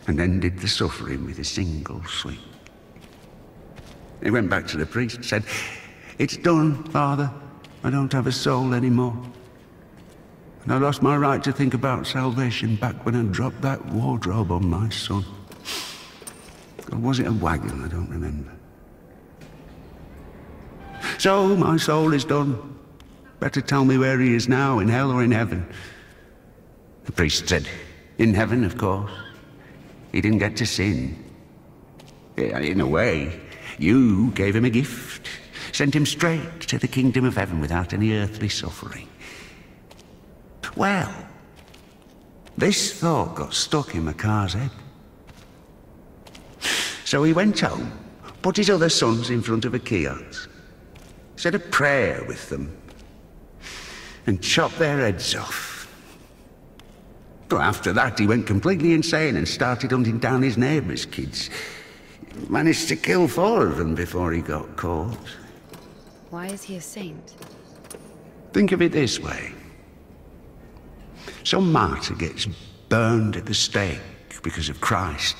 and ended the suffering with a single sweep. He went back to the priest and said, "It's done, Father. I don't have a soul anymore. And I lost my right to think about salvation back when I dropped that wardrobe on my son." Or was it a wagon? I don't remember. So my soul is done. Better tell me where he is now, in hell or in heaven. The priest said, "In heaven, of course. He didn't get to sin. In a way, you gave him a gift. Sent him straight to the kingdom of heaven without any earthly suffering." Well, this thought got stuck in Makar's head. So he went home, put his other sons in front of a kiosk, said a prayer with them, and chopped their heads off. Well, after that, he went completely insane and started hunting down his neighbours' kids. Managed to kill 4 of them before he got caught. Why is he a saint? Think of it this way. Some martyr gets burned at the stake because of Christ.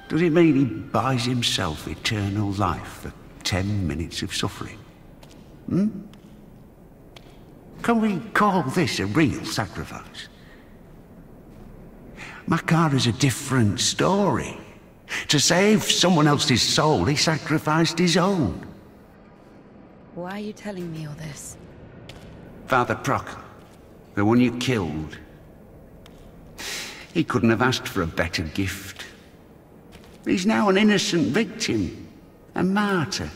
Does it mean he buys himself eternal life for 10 minutes of suffering? Can we call this a real sacrifice? Makar is a different story. To save someone else's soul, he sacrificed his own. Why are you telling me all this? Father Proctor, the one you killed, he couldn't have asked for a better gift. He's now an innocent victim, a martyr.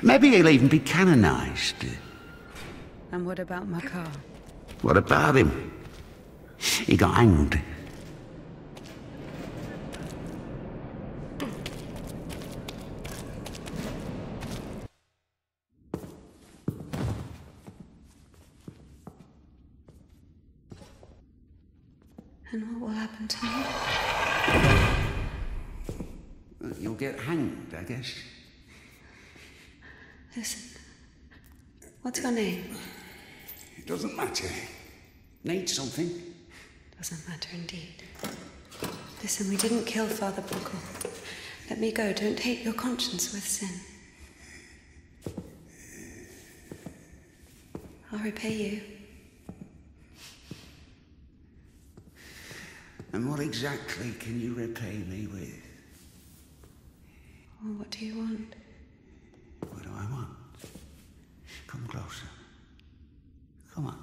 Maybe he'll even be canonized. And what about Makar? What about him? He got hanged. And what will happen to me? You'll get hanged, I guess. Listen, what's your name? It doesn't matter. Need something? Doesn't matter indeed. Listen, we didn't kill Father Proctor. Let me go. Don't taint your conscience with sin. I'll repay you. And what exactly can you repay me with? Well, what do you want? What do I want? Come closer. Come on.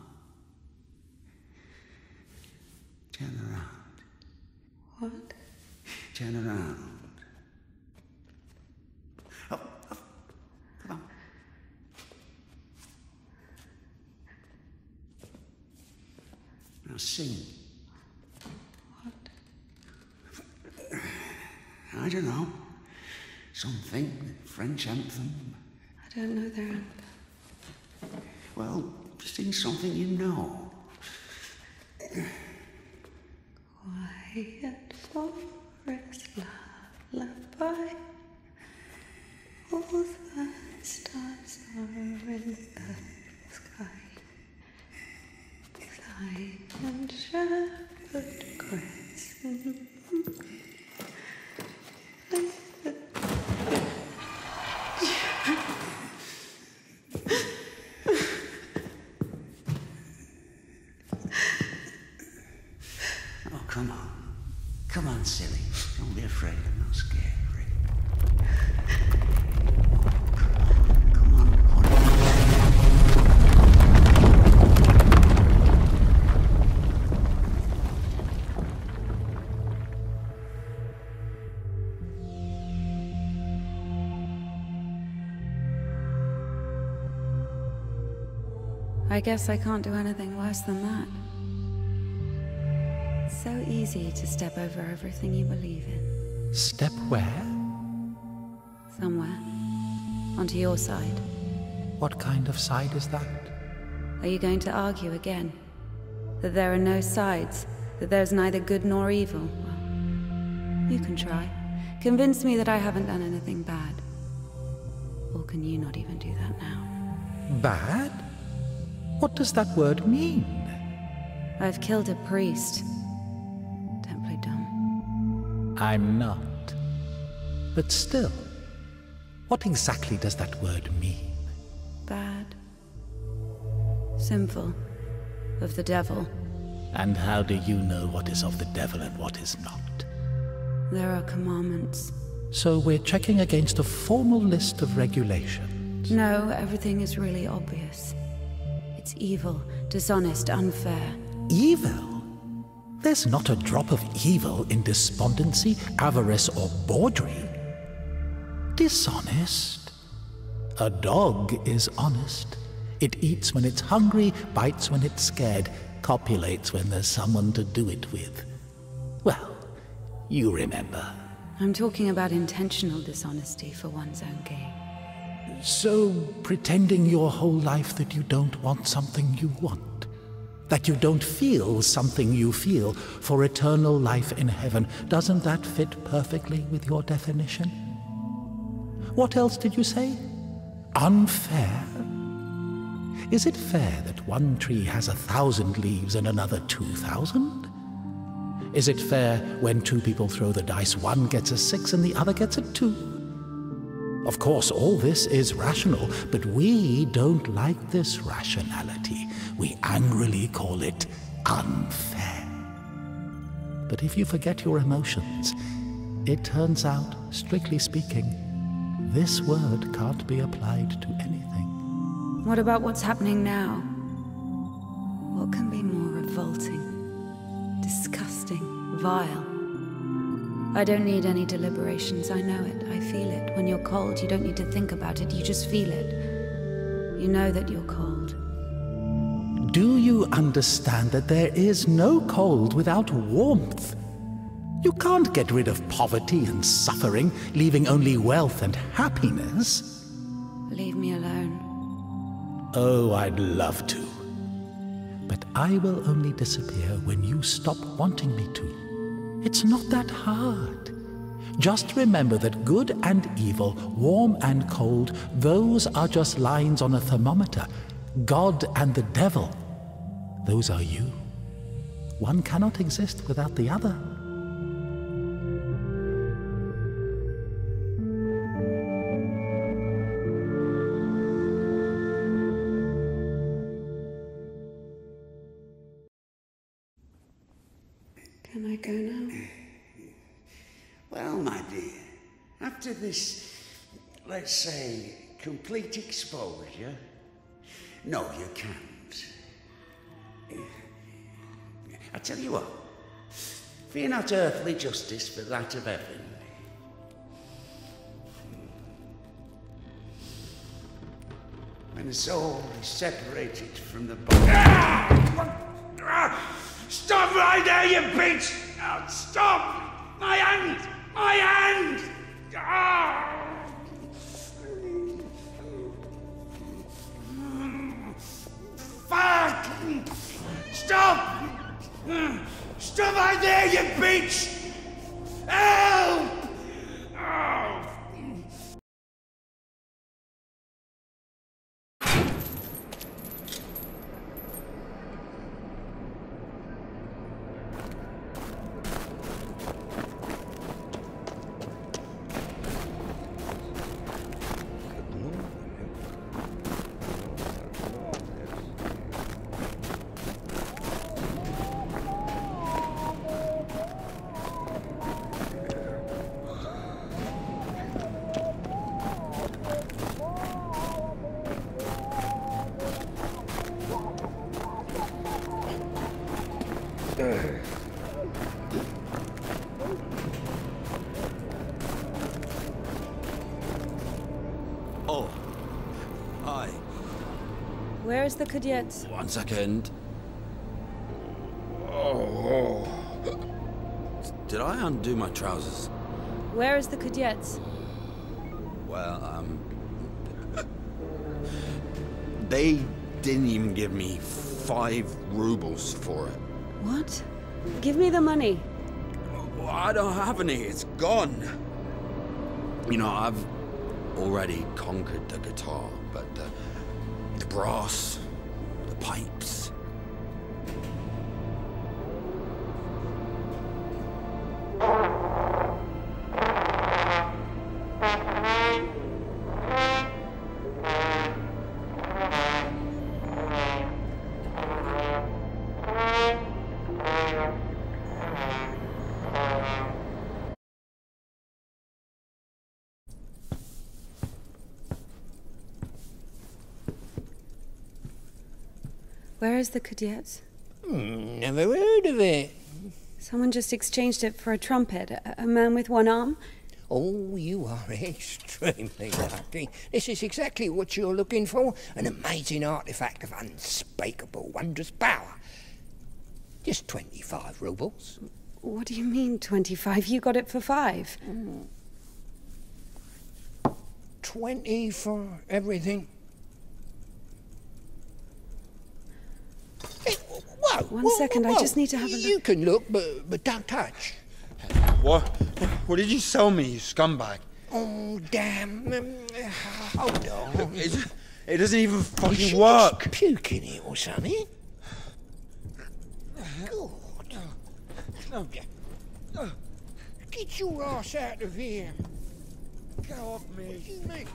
Turn around. What? Turn around. Up, up. Come on. Now sing. What? I don't know. Something. French anthem. I don't know their anthem. Well, sing something you know. Quiet forest lullaby. All the stars are in the sky. Silent shepherd cries. Oh, come on. Come on, silly. Don't be afraid. I'm not scared. Come on. I guess I can't do anything worse than that. It's so easy to step over everything you believe in. Step where? Somewhere. Onto your side. What kind of side is that? Are you going to argue again? That there are no sides? That there's neither good nor evil? Well, you can try. Convince me that I haven't done anything bad. Or can you not even do that now? Bad? What does that word mean? I've killed a priest. Don't play dumb. I'm not. But still, what exactly does that word mean? Bad. Sinful. Of the devil. And how do you know what is of the devil and what is not? There are commandments. So we're checking against a formal list of regulations. No, everything is really obvious. It's evil, dishonest, unfair. Evil? There's not a drop of evil in despondency, avarice, or bawdry. Dishonest? A dog is honest. It eats when it's hungry, bites when it's scared, copulates when there's someone to do it with. Well, you remember. I'm talking about intentional dishonesty for one's own gain. So, pretending your whole life that you don't want something you want, that you don't feel something you feel for eternal life in heaven, doesn't that fit perfectly with your definition? What else did you say? Unfair? Is it fair that one tree has 1,000 leaves and another 2,000? Is it fair when two people throw the dice, one gets a 6 and the other gets a 2? Of course, all this is rational, but we don't like this rationality. We angrily call it unfair. But if you forget your emotions, it turns out, strictly speaking, this word can't be applied to anything. What about what's happening now? What can be more revolting, disgusting, vile? I don't need any deliberations, I know it, I feel it. When you're cold, you don't need to think about it, you just feel it. You know that you're cold. Do you understand that there is no cold without warmth? You can't get rid of poverty and suffering, leaving only wealth and happiness. Leave me alone. Oh, I'd love to. But I will only disappear when you stop wanting me to. It's not that hard. Just remember that good and evil, warm and cold, those are just lines on a thermometer. God and the devil, those are you. One cannot exist without the other. Can I go now? Well, my dear, after this, let's say, complete exposure, no, you can't. I tell you what, fear not earthly justice, but that of heaven. When the soul is separated from the body... Stop right there, you bitch! Oh, stop! My hand! My hand! Oh. Hi. Where is the cadet? 1 second. Oh. Did I undo my trousers? Where is the cadet? Well, they didn't even give me 5 rubles for it. What? Give me the money. I don't have any, it's gone. You know, I've already conquered the guitar, but the brass, the pipes. Where is the cadet? Never heard of it. Someone just exchanged it for a trumpet. A man with one arm? Oh, you are extremely lucky. This is exactly what you're looking for. An amazing artifact of unspeakable, wondrous power. Just 25 rubles. What do you mean, 25? You got it for 5. 20 for everything. Hey, whoa, One second, I just need to have a look. You can look, but don't touch. What? What did you sell me, you scumbag? Oh, damn. Hold on. It doesn't even fucking Is she work. just puking it or something? God. Get your ass out of here. Get off me. What do you mean?